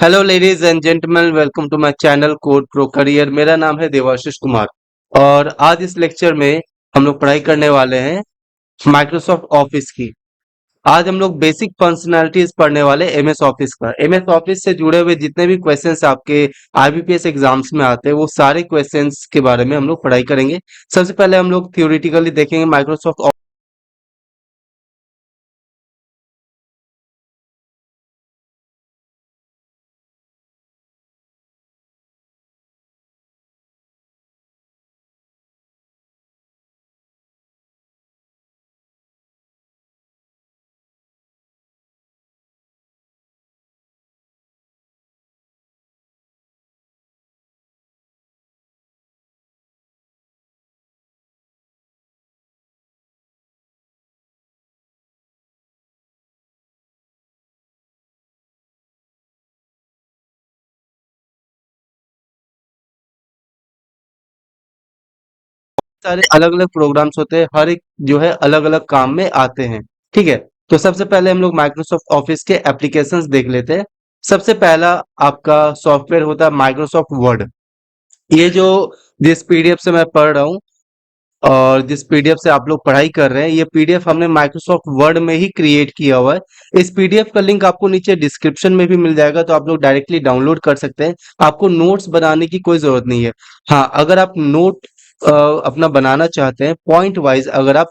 Hello ladies and gentleman, welcome to my channel code pro career. मेरा नाम है देवाशीष कुमार और आज इस लेक्चर में हम लोग पढ़ाई करने वाले हैं माइक्रोसॉफ्ट ऑफिस की। आज हम लोग बेसिक फंक्शनैलिटीज पढ़ने वाले एमएस ऑफिस का। एमएस ऑफिस से जुड़े हुए जितने भी क्वेश्चंस आपके आईबीपीएस एग्जाम्स में आते हैं वो सारे क्वेश्चंस के बारे में हम लोग पढ़ाई करेंगे। सबसे पहले हम लोग थियोरिटिकली देखेंगे माइक्रोसॉफ्ट। सारे अलग अलग प्रोग्राम्स होते हैं, हर एक जो है अलग अलग काम में आते हैं। ठीक है, तो सबसे पहले हम लोग माइक्रोसॉफ्ट ऑफिस के एप्लीकेशंस देख लेते हैं। सबसे पहला आपका सॉफ्टवेयर होता है माइक्रोसॉफ्ट वर्ड। ये जो जिस पीडीएफ से मैं पढ़ रहा हूँ और जिस पीडीएफ से आप लोग पढ़ाई कर रहे हैं, ये पीडीएफ हमने माइक्रोसॉफ्ट वर्ड में ही क्रिएट किया हुआ है। इस पीडीएफ का लिंक आपको नीचे डिस्क्रिप्शन में भी मिल जाएगा, तो आप लोग डायरेक्टली डाउनलोड कर सकते हैं। आपको नोट्स बनाने की कोई जरूरत नहीं है। हाँ, अगर आप नोट अपना बनाना चाहते हैं पॉइंट वाइज, अगर आप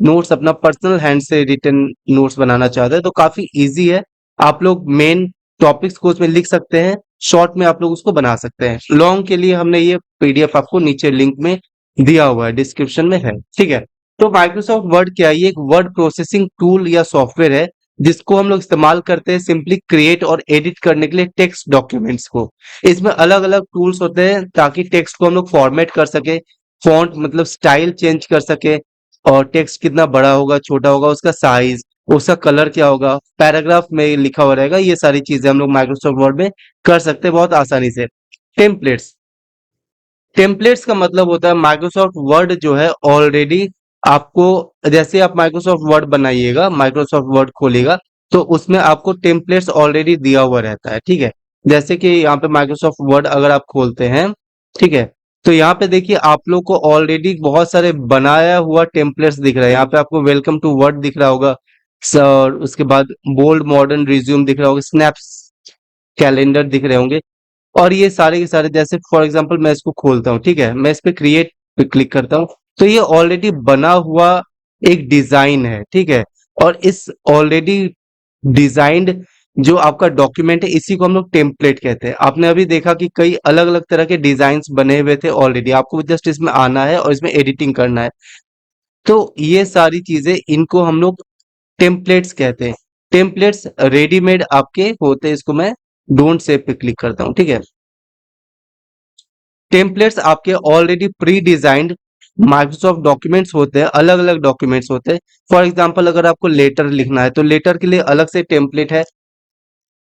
नोट्स अपना पर्सनल हैंड से रिटन नोट्स बनाना चाहते हैं तो काफी इजी है। आप लोग मेन टॉपिक्स को उसमें लिख सकते हैं, शॉर्ट में आप लोग उसको बना सकते हैं। लॉन्ग के लिए हमने ये पीडीएफ आपको नीचे लिंक में दिया हुआ है, डिस्क्रिप्शन में है। ठीक है, तो माइक्रोसॉफ्ट वर्ड क्या है? ये एक वर्ड प्रोसेसिंग टूल या सॉफ्टवेयर है जिसको हम लोग इस्तेमाल करते हैं सिंपली क्रिएट और एडिट करने के लिए टेक्स्ट डॉक्यूमेंट्स को। इसमें अलग अलग टूल्स होते हैं ताकि टेक्स्ट को हम लोग फॉर्मेट कर सके, फॉन्ट मतलब स्टाइल चेंज कर सके, और टेक्स्ट कितना बड़ा होगा छोटा होगा, उसका साइज, उसका कलर क्या होगा, पैराग्राफ में लिखा हुआ रहेगा। ये सारी चीजें हम लोग माइक्रोसॉफ्ट वर्ड में कर सकते हैं बहुत आसानी से। टेम्पलेट्स, टेम्पलेट्स का मतलब होता है माइक्रोसॉफ्ट वर्ड जो है ऑलरेडी आपको, जैसे आप माइक्रोसॉफ्ट वर्ड बनाइएगा, माइक्रोसॉफ्ट वर्ड खोलिएगा तो उसमें आपको टेम्पलेट्स ऑलरेडी दिया हुआ रहता है। ठीक है, जैसे कि यहाँ पे माइक्रोसॉफ्ट वर्ड अगर आप खोलते हैं, ठीक है, तो यहाँ पे देखिए आप लोग को ऑलरेडी बहुत सारे बनाया हुआ टेम्पलेट्स दिख रहा है। यहाँ पे आपको वेलकम टू वर्ड दिख रहा होगा सर, उसके बाद बोल्ड मॉडर्न रिज्यूम दिख रहा होगा, स्नैप्स कैलेंडर दिख रहे होंगे। और ये सारे के सारे, जैसे फॉर एग्जांपल मैं इसको खोलता हूँ, ठीक है, मैं इस पे क्रिएट पे क्लिक करता हूँ तो ये ऑलरेडी बना हुआ एक डिजाइन है। ठीक है, और इस ऑलरेडी डिजाइंड जो आपका डॉक्यूमेंट है इसी को हम लोग टेम्पलेट कहते हैं। आपने अभी देखा कि कई अलग अलग तरह के डिजाइन्स बने हुए थे ऑलरेडी, आपको जस्ट इसमें आना है और इसमें एडिटिंग करना है। तो ये सारी चीजें, इनको हम लोग टेम्पलेट्स कहते हैं। टेम्पलेट्स रेडीमेड आपके होते हैं। इसको मैं डोंट सेव पे क्लिक करता हूँ। ठीक है, टेम्पलेट्स आपके already pre designed Microsoft documents होते हैं, अलग अलग डॉक्यूमेंट्स होते हैं। फॉर एग्जांपल अगर आपको लेटर लिखना है तो लेटर के लिए अलग से टेम्पलेट है,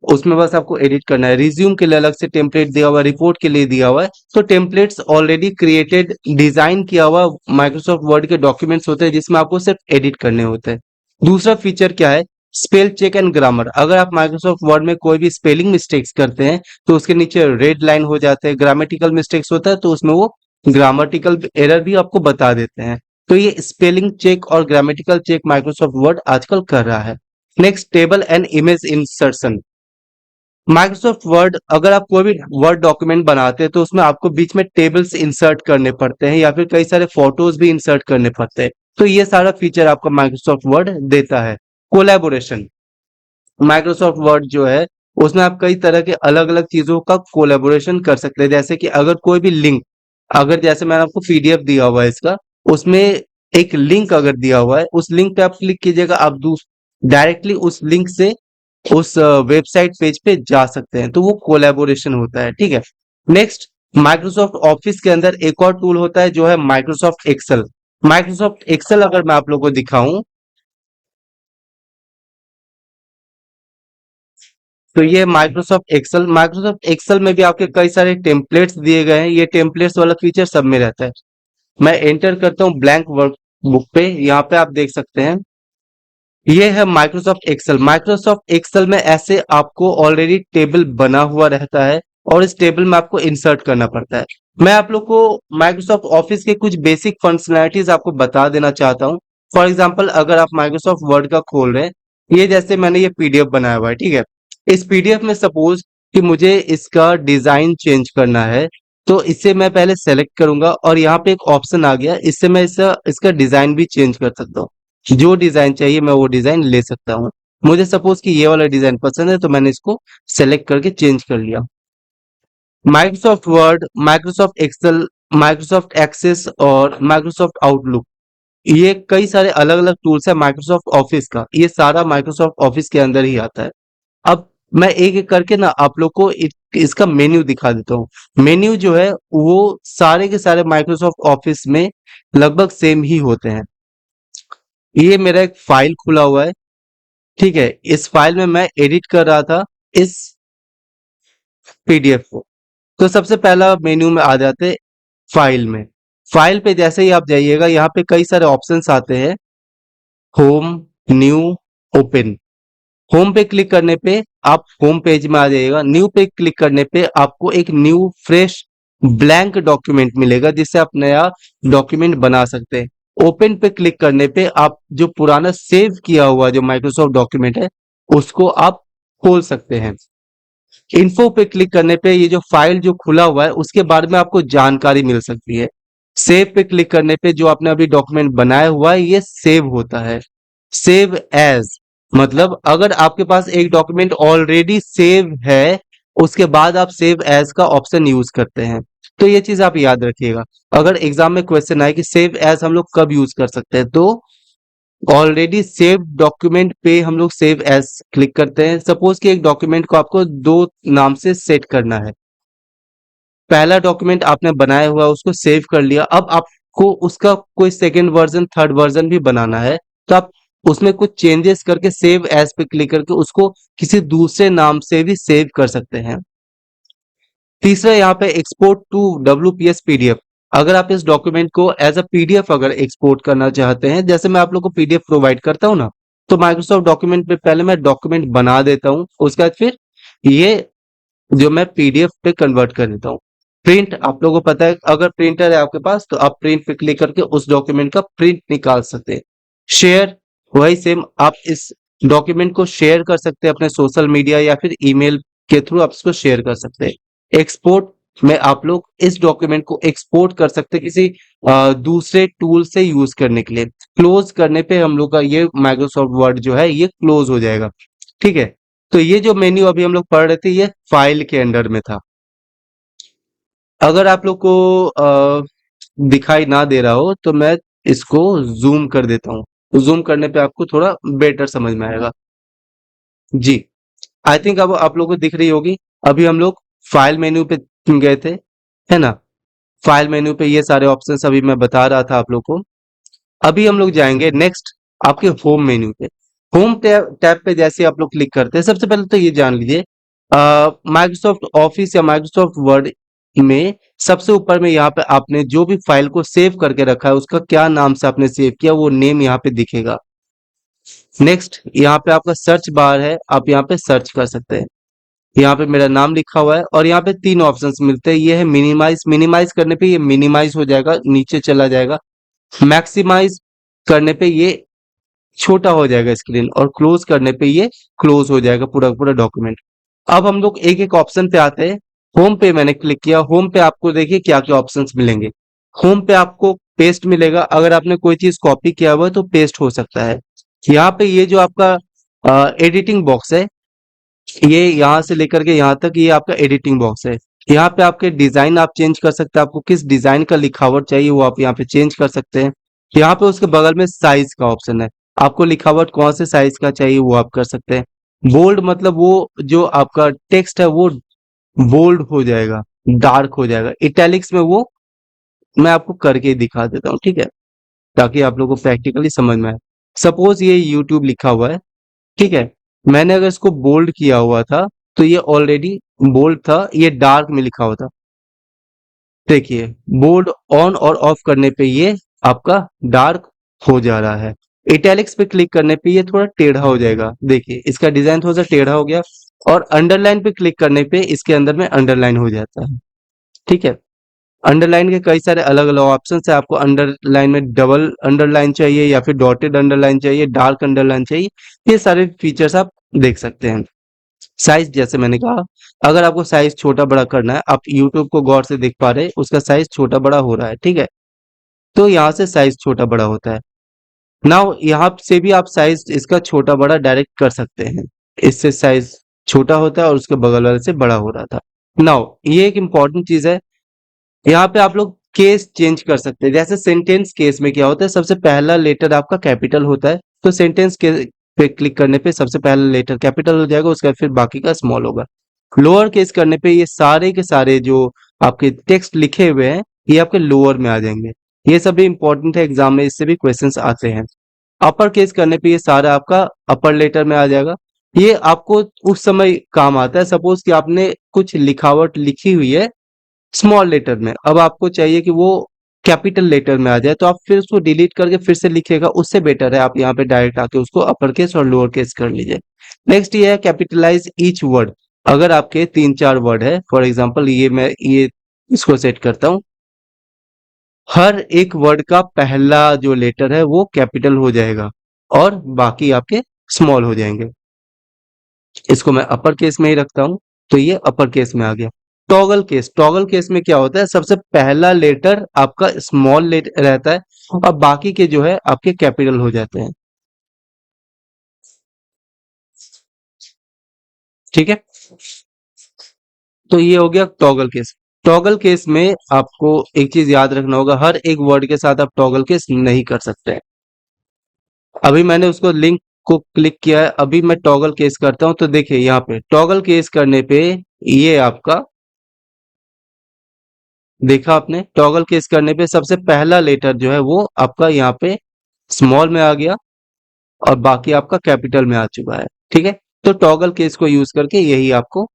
उसमें बस आपको एडिट करना है। रिज्यूम के लिए अलग से टेम्पलेट दिया हुआ है, रिपोर्ट के लिए दिया हुआ है। तो टेम्पलेट्स ऑलरेडी क्रिएटेड, डिजाइन किया हुआ माइक्रोसॉफ्ट वर्ड के डॉक्यूमेंट्स होते हैं जिसमें आपको सिर्फ एडिट करने होते हैं। दूसरा फीचर क्या है? Spell check and grammar. अगर आप माइक्रोसॉफ्ट वर्ड में कोई भी स्पेलिंग मिस्टेक्स करते हैं तो उसके नीचे रेड लाइन हो जाते हैं। ग्रामेटिकल मिस्टेक्स होता है तो उसमें वो ग्रामेटिकल एरर भी आपको बता देते हैं। तो ये स्पेलिंग चेक और ग्रामेटिकल चेक माइक्रोसॉफ्ट वर्ड आजकल कर रहा है। Next, table and image insertion. Microsoft word, अगर आप कोई भी वर्ड डॉक्यूमेंट बनाते हैं तो उसमें आपको बीच में टेबल्स इंसर्ट करने पड़ते हैं या फिर कई सारे फोटोज भी इंसर्ट करने पड़ते हैं। तो ये सारा फीचर आपका माइक्रोसॉफ्ट वर्ड देता है। कोलैबोरेशन, माइक्रोसॉफ्ट वर्ड जो है उसमें आप कई तरह के अलग अलग चीजों का कोलैबोरेशन कर सकते हैं। जैसे कि अगर कोई भी लिंक, अगर जैसे मैंने आपको पीडीएफ दिया हुआ है इसका, उसमें एक लिंक अगर दिया हुआ है, उस लिंक पे आप क्लिक कीजिएगा, आप डायरेक्टली उस लिंक से उस वेबसाइट पेज पे जा सकते हैं। तो वो कोलैबोरेशन होता है। ठीक है, नेक्स्ट, माइक्रोसॉफ्ट ऑफिस के अंदर एक और टूल होता है जो है माइक्रोसॉफ्ट एक्सेल। माइक्रोसॉफ्ट एक्सेल अगर मैं आप लोगों को दिखाऊं तो ये माइक्रोसॉफ्ट एक्सेल में भी आपके कई सारे टेम्पलेट्स दिए गए हैं। ये टेम्पलेट्स वाला फीचर सब में रहता है। मैं एंटर करता हूँ ब्लैंक वर्क बुक पे, यहाँ पे आप देख सकते हैं ये है माइक्रोसॉफ्ट एक्सेल। माइक्रोसॉफ्ट एक्सेल में ऐसे आपको ऑलरेडी टेबल बना हुआ रहता है और इस टेबल में आपको इंसर्ट करना पड़ता है। मैं आप लोग को माइक्रोसॉफ्ट ऑफिस के कुछ बेसिक फंक्शनैलिटीज आपको बता देना चाहता हूँ। फॉर एग्जांपल अगर आप माइक्रोसॉफ्ट वर्ड का खोल रहे हैं, ये जैसे मैंने ये पीडीएफ बनाया हुआ है, ठीक है। इस पीडीएफ में सपोज कि मुझे इसका डिजाइन चेंज करना है, तो इससे मैं पहले सेलेक्ट करूंगा और यहाँ पे एक ऑप्शन आ गया, इससे मैं इसका डिजाइन भी चेंज कर सकता हूँ। जो डिजाइन चाहिए मैं वो डिजाइन ले सकता हूँ। मुझे सपोज कि ये वाला डिजाइन पसंद है तो मैंने इसको सेलेक्ट करके चेंज कर लिया। Microsoft Word, Microsoft Excel, Microsoft Access और माइक्रोसॉफ्ट आउटलुक, ये कई सारे अलग अलग टूल्स है माइक्रोसॉफ्ट ऑफिस का। ये सारा माइक्रोसॉफ्ट ऑफिस के अंदर ही आता है। अब मैं एक एक करके ना आप लोग को इसका मेन्यू दिखा देता हूँ। मेन्यू जो है वो सारे के सारे माइक्रोसॉफ्ट ऑफिस में लगभग सेम ही होते हैं। ये मेरा एक फाइल खुला हुआ है, ठीक है। इस फाइल में मैं एडिट कर रहा था इस पीडीएफ को। तो सबसे पहला मेन्यू में आ जाते फाइल में। फाइल पे जैसे ही आप जाइएगा, यहाँ पे कई सारे ऑप्शंस आते हैं, होम, न्यू, ओपन। होम पे क्लिक करने पे आप होम पेज में आ जाइएगा। न्यू पे क्लिक करने पे आपको एक न्यू फ्रेश ब्लैंक डॉक्यूमेंट मिलेगा जिससे आप नया डॉक्यूमेंट बना सकते हैं। ओपन पे क्लिक करने पे आप जो पुराना सेव किया हुआ जो माइक्रोसॉफ्ट डॉक्यूमेंट है उसको आप खोल सकते हैं। इन्फो पे क्लिक करने पे ये जो फाइल जो खुला हुआ है उसके बारे में आपको जानकारी मिल सकती है। सेव पे क्लिक करने पे जो आपने अभी डॉक्यूमेंट बनाया हुआ है ये सेव होता है। सेव एज मतलब अगर आपके पास एक डॉक्यूमेंट ऑलरेडी सेव है, उसके बाद आप सेव एज का ऑप्शन यूज करते हैं। तो ये चीज आप याद रखिएगा। अगर एग्जाम में क्वेश्चन आए कि सेव एज हम लोग कब यूज कर सकते हैं, तो ऑलरेडी सेव डॉक्यूमेंट पे हम लोग सेव एज क्लिक करते हैं। सपोज कि एक डॉक्यूमेंट को आपको दो नाम से सेट करना है। पहला डॉक्यूमेंट आपने बनाया हुआ है, उसको सेव कर लिया, अब आपको उसका कोई सेकंड वर्जन, थर्ड वर्जन भी बनाना है, तो आप उसमें कुछ चेंजेस करके सेव एज पे क्लिक करके उसको किसी दूसरे नाम से भी सेव कर सकते हैं। तीसरा यहाँ पे एक्सपोर्ट टू WPS पीडीएफ। अगर आप इस डॉक्यूमेंट को एज अ पीडीएफ अगर एक्सपोर्ट करना चाहते हैं, जैसे मैं आप लोग को पीडीएफ प्रोवाइड करता हूँ ना, तो माइक्रोसॉफ्ट डॉक्यूमेंट पे पहले मैं डॉक्यूमेंट बना देता हूँ, उसके बाद फिर ये जो मैं पीडीएफ पे कन्वर्ट कर देता हूँ। प्रिंट, आप लोगों को पता है अगर प्रिंटर है आपके पास तो आप प्रिंट पे क्लिक करके उस डॉक्यूमेंट का प्रिंट निकाल सकते हैं। शेयर, वही सेम, आप इस डॉक्यूमेंट को शेयर कर सकते हैं अपने सोशल मीडिया या फिर ईमेल के थ्रू आप इसको शेयर कर सकते हैं। एक्सपोर्ट में आप लोग इस डॉक्यूमेंट को एक्सपोर्ट कर सकते हैं किसी दूसरे टूल से यूज करने के लिए। क्लोज करने पे हम लोग का ये माइक्रोसॉफ्ट वर्ड जो है ये क्लोज हो जाएगा, ठीक है। तो ये जो मेन्यू अभी हम लोग पढ़ रहे थे ये फाइल के अंडर में था। अगर आप लोग को दिखाई ना दे रहा हो तो मैं इसको जूम कर देता हूँ। जूम करने पे आपको थोड़ा बेटर समझ में आएगा। जी, आई थिंक अब आप लोगों को दिख रही होगी। अभी हम लोग फाइल मेन्यू पे गए थे, है ना। फाइल मेन्यू पे ये सारे ऑप्शंस अभी मैं बता रहा था आप लोग को। अभी हम लोग जाएंगे नेक्स्ट आपके होम मेन्यू पे। होम टैब पे जैसे आप लोग क्लिक करते हैं, सबसे पहले तो ये जान लीजिए माइक्रोसॉफ्ट ऑफिस या माइक्रोसॉफ्ट वर्ड में सबसे ऊपर में यहाँ पे आपने जो भी फाइल को सेव करके रखा है उसका क्या नाम से आपने सेव किया वो नेम यहाँ पे दिखेगा। नेक्स्ट यहाँ पे आपका सर्च बार है, आप यहाँ पे सर्च कर सकते हैं। यहाँ पे मेरा नाम लिखा हुआ है और यहाँ पे तीन ऑप्शंस मिलते हैं। ये है मिनिमाइज, मिनिमाइज करने पे ये मिनिमाइज हो जाएगा, नीचे चला जाएगा। मैक्सिमाइज करने पे ये छोटा हो जाएगा स्क्रीन और क्लोज करने पे ये क्लोज हो जाएगा पूरा पूरा डॉक्यूमेंट। अब हम लोग एक एक ऑप्शन पे आते हैं। होम पे मैंने क्लिक किया। होम पे आपको देखिए क्या क्या ऑप्शंस मिलेंगे। होम पे आपको पेस्ट मिलेगा, अगर आपने कोई चीज कॉपी किया हुआ है तो पेस्ट हो सकता है। यहाँ पे ये जो आपका एडिटिंग बॉक्स है, ये यहाँ से लेकर के यहाँ तक ये आपका एडिटिंग बॉक्स है। यहाँ पे आपके डिजाइन आप चेंज कर सकते हैं, आपको किस डिजाइन का लिखावट चाहिए वो आप यहाँ पे चेंज कर सकते हैं। यहाँ पे उसके बगल में साइज का ऑप्शन है, आपको लिखावट कौन से साइज का चाहिए वो आप कर सकते हैं। बोल्ड मतलब वो जो आपका टेक्स्ट है वो बोल्ड हो जाएगा, डार्क हो जाएगा। इटैलिक्स में वो मैं आपको करके दिखा देता हूँ, ठीक है, ताकि आप लोगों को प्रैक्टिकली समझ में आए। सपोज ये यूट्यूब लिखा हुआ है, ठीक है। मैंने अगर इसको बोल्ड किया हुआ था तो ये ऑलरेडी बोल्ड था, ये डार्क में लिखा हुआ था। देखिए बोल्ड ऑन और ऑफ करने पे ये आपका डार्क हो जा रहा है। इटैलिक्स पे क्लिक करने पे ये थोड़ा टेढ़ा हो जाएगा, देखिए इसका डिजाइन थोड़ा सा टेढ़ा हो गया। और अंडरलाइन पे क्लिक करने पे इसके अंदर में अंडरलाइन हो जाता है, ठीक है। अंडरलाइन के कई सारे अलग अलग ऑप्शन है, आपको अंडरलाइन में डबल अंडरलाइन चाहिए या फिर डॉटेड अंडरलाइन चाहिए, डार्क अंडरलाइन चाहिए, ये सारे फीचर्स आप देख सकते हैं। साइज जैसे मैंने कहा, अगर आपको साइज छोटा बड़ा करना है, आप यूट्यूब को गौर से देख पा रहे हैं उसका साइज छोटा बड़ा हो रहा है, ठीक है। तो यहाँ से साइज छोटा बड़ा होता है। नाउ यहाँ से भी आप साइज इसका छोटा बड़ा डायरेक्ट कर सकते हैं, इससे साइज छोटा होता है और उसके बगल वाले से बड़ा हो रहा था। नाउ ये एक इंपॉर्टेंट चीज है, यहाँ पे आप लोग केस चेंज कर सकते हैं। जैसे सेंटेंस केस में क्या होता है, सबसे पहला लेटर आपका कैपिटल होता है, तो सेंटेंस के पे क्लिक करने पे सबसे पहला लेटर कैपिटल हो जाएगा, उसका फिर बाकी का स्मॉल होगा। लोअर केस करने पे ये सारे के सारे जो आपके टेक्स्ट लिखे हुए हैं ये आपके लोअर में आ जाएंगे। ये सभी इंपॉर्टेंट है, एग्जाम में इससे भी क्वेश्चंस आते हैं। अपर केस करने पे ये सारा आपका अपर लेटर में आ जाएगा। ये आपको उस समय काम आता है, सपोज कि आपने कुछ लिखावट लिखी हुई है स्मॉल लेटर में, अब आपको चाहिए कि वो कैपिटल लेटर में आ जाए, तो आप फिर उसको डिलीट करके फिर से लिखिएगा, उससे बेटर है आप यहाँ पे डायरेक्ट आके उसको अपर केस और लोअर केस कर लीजिए। नेक्स्ट ये है कैपिटलाइज ईच वर्ड। अगर आपके 3-4 वर्ड है, फॉर एग्जाम्पल ये इसको सेट करता हूँ, हर एक वर्ड का पहला जो लेटर है वो कैपिटल हो जाएगा और बाकी आपके स्मॉल हो जाएंगे। इसको मैं अपर केस में ही रखता हूं, तो ये अपर केस में आ गया। टॉगल केस, टॉगल केस में क्या होता है, सबसे पहला लेटर आपका स्मॉल लेटर रहता है और बाकी के जो है आपके कैपिटल हो जाते हैं, ठीक है। तो ये हो गया टॉगल केस। टॉगल केस में आपको एक चीज याद रखना होगा, हर एक वर्ड के साथ आप टॉगल केस नहीं कर सकते हैं। अभी मैंने उसको लिंक को क्लिक किया है, अभी मैं टॉगल केस करता हूं, तो देखिए यहाँ पे टॉगल केस करने पे ये आपका देखा आपने, टॉगल केस करने पे सबसे पहला लेटर जो है वो आपका यहाँ पे स्मॉल में आ गया और बाकी आपका कैपिटल में आ चुका है, ठीक है। तो टॉगल केस को यूज करके यही आपको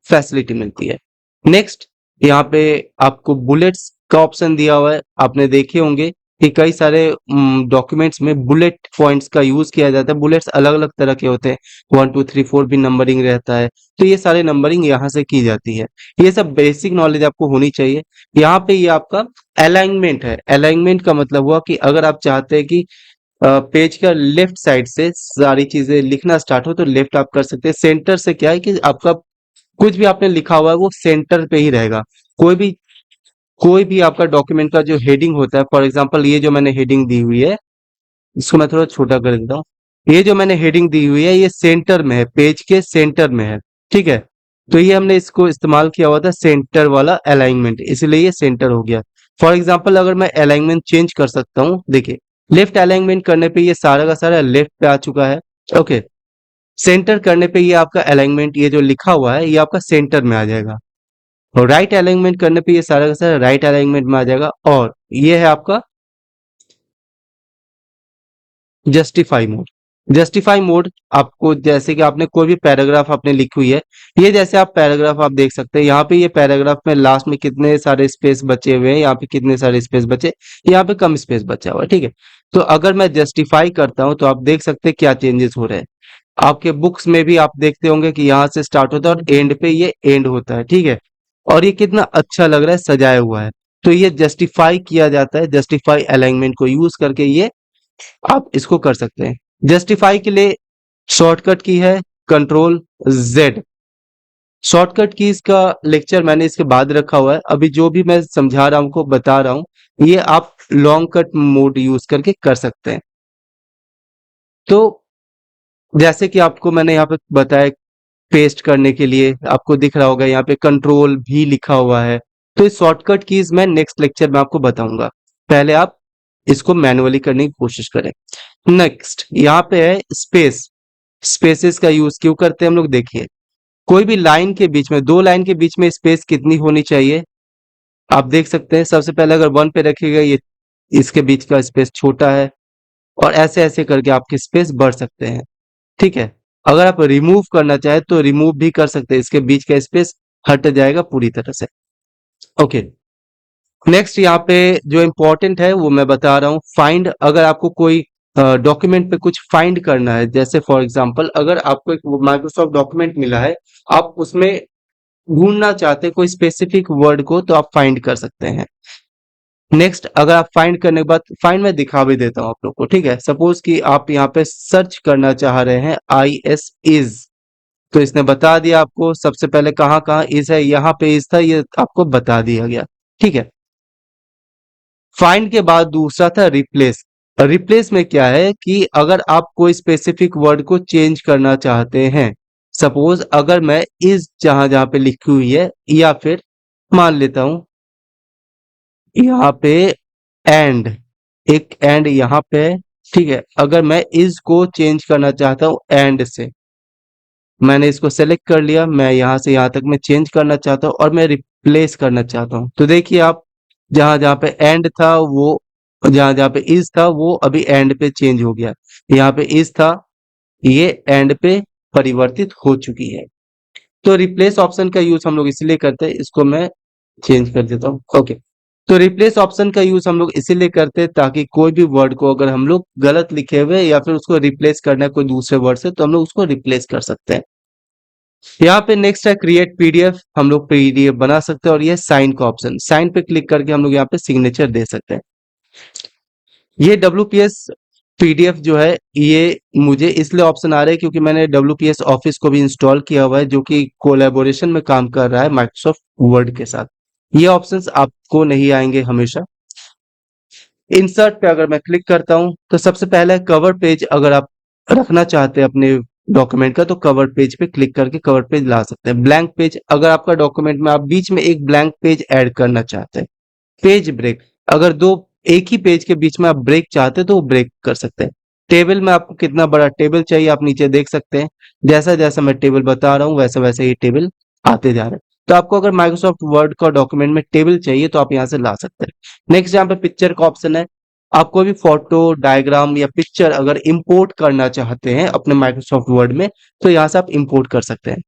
फैसिलिटी मिलती है। नेक्स्ट यहाँ पे आपको बुलेट्स का ऑप्शन दिया हुआ है, आपने देखे होंगे कि कई सारे डॉक्यूमेंट्स में बुलेट पॉइंट्स का यूज किया जाता है। बुलेट्स अलग अलग तरह के होते हैं, 1 2 3 4 भी नंबरिंग रहता है, तो ये सारे नंबरिंग यहाँ से की जाती है। ये सब बेसिक नॉलेज आपको होनी चाहिए। यहाँ पे ये आपका अलाइनमेंट है। अलाइनमेंट का मतलब हुआ कि अगर आप चाहते हैं कि पेज का लेफ्ट साइड से सारी चीजें लिखना स्टार्ट हो, तो लेफ्ट आप कर सकते हैं। सेंटर से क्या है कि आपका कुछ भी आपने लिखा हुआ है वो सेंटर पे ही रहेगा। कोई भी कोई भी आपका डॉक्यूमेंट का जो हेडिंग होता है, फॉर एग्जांपल ये जो मैंने हेडिंग दी हुई है, इसको मैं थोड़ा छोटा कर देता हूँ। ये जो मैंने हेडिंग दी हुई है ये सेंटर में है, पेज के सेंटर में है, ठीक है। तो ये हमने इसको इस्तेमाल किया हुआ था सेंटर वाला अलाइनमेंट, इसलिए ये सेंटर हो गया। फॉर एग्जाम्पल अगर मैं अलाइनमेंट चेंज कर सकता हूँ, देखिए लेफ्ट अलाइनमेंट करने पे ये सारा का सारा लेफ्ट पे आ चुका है, ओके। सेंटर करने पे ये आपका अलाइनमेंट, ये जो लिखा हुआ है ये आपका सेंटर में आ जाएगा। और राइट अलाइनमेंट करने पे ये सारा का सारा राइट अलाइनमेंट में आ जाएगा। और ये है आपका जस्टिफाई मोड। जस्टिफाई मोड आपको, जैसे कि आपने कोई भी पैराग्राफ आपने लिखी हुई है, ये जैसे आप पैराग्राफ आप देख सकते हैं, यहाँ पे ये पैराग्राफ में लास्ट में कितने सारे स्पेस बचे हुए हैं, यहाँ पे कितने सारे स्पेस बचे, यहाँ पे कम स्पेस बचा हुआ है, ठीक है। तो अगर मैं जस्टिफाई करता हूं तो आप देख सकते हैं क्या चेंजेस हो रहे हैं। आपके बुक्स में भी आप देखते होंगे कि यहाँ से स्टार्ट होता है और एंड पे ये एंड होता है, ठीक है। और ये कितना अच्छा लग रहा है, सजाया हुआ है। तो ये जस्टिफाई किया जाता है, जस्टिफाई अलाइनमेंट को यूज करके ये आप इसको कर सकते हैं। जस्टिफाई के लिए शॉर्टकट की है Ctrl Z। शॉर्टकट कीज का लेक्चर मैंने इसके बाद रखा हुआ है, अभी जो भी मैं समझा रहा हूं को बता रहा हूं, ये आप लॉन्ग कट मोड यूज करके कर सकते हैं। तो जैसे कि आपको मैंने यहाँ पे बताया, पेस्ट करने के लिए आपको दिख रहा होगा यहाँ पे कंट्रोल भी लिखा हुआ है। तो इस शॉर्टकट कीज मैं नेक्स्ट लेक्चर में आपको बताऊंगा, पहले आप इसको मैनुअली करने की कोशिश करें। नेक्स्ट यहाँ पे है स्पेस। स्पेसेस का यूज क्यों करते हैं हम लोग, देखिए कोई भी लाइन के बीच में, दो लाइन के बीच में स्पेस कितनी होनी चाहिए, आप देख सकते हैं। सबसे पहले अगर 1 पे रखिएगा, ये इसके बीच का स्पेस छोटा है, और ऐसे ऐसे करके आपके स्पेस बढ़ सकते हैं, ठीक है। अगर आप रिमूव करना चाहे तो रिमूव भी कर सकते हैं, इसके बीच का स्पेस हट जाएगा पूरी तरह से, ओके। नेक्स्ट यहाँ पे जो इंपॉर्टेंट है वो मैं बता रहा हूँ, फाइंड। अगर आपको कोई डॉक्यूमेंट पे कुछ फाइंड करना है, जैसे फॉर एग्जांपल अगर आपको एक माइक्रोसॉफ्ट डॉक्यूमेंट मिला है, आप उसमें ढूंढना चाहते हैं कोई स्पेसिफिक वर्ड को, तो आप फाइंड कर सकते हैं। नेक्स्ट, अगर आप फाइंड करने के बाद फाइंड मैं दिखा भी देता हूँ आप लोग को, ठीक है। सपोज कि आप यहाँ पे सर्च करना चाह रहे हैं आई एस इज, तो इसने बता दिया आपको सबसे पहले कहाँ कहाँ इज है, यहाँ पे इज था, ये आपको बता दिया गया, ठीक है। फाइंड के बाद दूसरा था रिप्लेस। रिप्लेस में क्या है कि अगर आप कोई स्पेसिफिक वर्ड को चेंज करना चाहते हैं, सपोज अगर मैं इज जहां जहां पे लिखी हुई है, या फिर मान लेता हूं यहाँ पे एंड, एक एंड यहाँ पे है, ठीक है। अगर मैं इज को चेंज करना चाहता हूँ एंड से, मैंने इसको सेलेक्ट कर लिया, मैं यहाँ से यहाँ तक मैं चेंज करना चाहता हूँ और मैं रिप्लेस करना चाहता हूँ, तो देखिए आप जहां जहां पे एंड था वो, जहां जहां पे इज था वो अभी एंड पे चेंज हो गया, यहाँ पे इज था, ये एंड पे परिवर्तित हो चुकी है। तो रिप्लेस ऑप्शन का यूज हम लोग इसलिए करते हैं, इसको मैं चेंज कर देता हूँ, ओके। तो रिप्लेस ऑप्शन का यूज हम लोग इसीलिए करते हैं ताकि कोई भी वर्ड को अगर हम लोग गलत लिखे हुए या फिर उसको रिप्लेस करना है कोई दूसरे वर्ड से, तो हम लोग उसको रिप्लेस कर सकते हैं। यहाँ पे नेक्स्ट है क्रिएट पीडीएफ, हम लोग पीडीएफ बना सकते हैं, और ये साइन का ऑप्शन, साइन पे क्लिक करके हम लोग यहाँ पे सिग्नेचर दे सकते हैं। ये WPS पीडीएफ जो है, ये मुझे इसलिए ऑप्शन आ रहा है क्योंकि मैंने WPS ऑफिस को भी इंस्टॉल किया हुआ है, जो कि कोलैबोरेशन में काम कर रहा है माइक्रोसॉफ्ट वर्ड के साथ। ये ऑप्शंस आपको नहीं आएंगे हमेशा। इंसर्ट पे अगर मैं क्लिक करता हूं, तो सबसे पहले कवर पेज अगर आप रखना चाहते हैं अपने डॉक्यूमेंट का, तो कवर पेज पे क्लिक करके कवर पेज ला सकते हैं। ब्लैंक पेज, अगर आपका डॉक्यूमेंट में आप बीच में एक ब्लैंक पेज ऐड करना चाहते हैं। पेज ब्रेक, अगर दो एक ही पेज के बीच में आप ब्रेक चाहते हैं तो वो ब्रेक कर सकते हैं। टेबल में आपको कितना बड़ा टेबल चाहिए आप नीचे देख सकते हैं, जैसा जैसा मैं टेबल बता रहा हूँ वैसा वैसा ये टेबल आते जा रहे हैं। तो आपको अगर माइक्रोसॉफ्ट वर्ड का डॉक्यूमेंट में टेबल चाहिए तो आप यहाँ से ला सकते हैं। नेक्स्ट यहाँ पे पिक्चर का ऑप्शन है, आप कोई भी फोटो, डायग्राम या पिक्चर अगर इंपोर्ट करना चाहते हैं अपने माइक्रोसॉफ्ट वर्ड में, तो यहाँ से आप इंपोर्ट कर सकते हैं।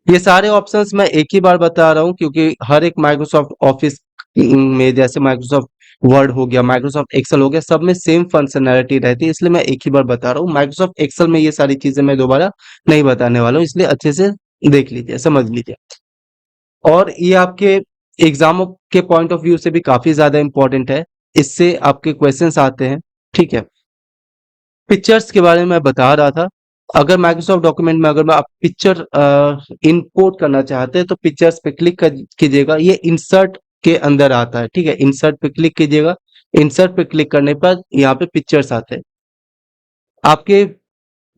ये सारे ऑप्शंस मैं एक ही बार बता रहा हूँ क्योंकि हर एक माइक्रोसॉफ्ट ऑफिस में, जैसे माइक्रोसॉफ्ट वर्ड हो गया, माइक्रोसॉफ्ट एक्सेल हो गया, सब में सेम फंक्शनैलिटी रहती है, इसलिए मैं एक ही बार बता रहा हूँ। माइक्रोसॉफ्ट एक्सेल में ये सारी चीजें मैं दोबारा नहीं बताने वाला हूँ, इसलिए अच्छे से देख लीजिए, समझ लीजिए। और ये आपके एग्जामों के पॉइंट ऑफ व्यू से भी काफी ज्यादा इंपॉर्टेंट है, इससे आपके क्वेश्चंस आते हैं, ठीक है। पिक्चर्स के बारे में मैं बता रहा था, अगर माइक्रोसॉफ्ट डॉक्यूमेंट में अगर आप पिक्चर इंपोर्ट करना चाहते हैं तो पिक्चर्स पे क्लिक कीजिएगा, ये इंसर्ट के अंदर आता है, ठीक है। इंसर्ट पे क्लिक कीजिएगा, इंसर्ट पे क्लिक करने पर यहाँ पे पिक्चर्स आते हैं। आपके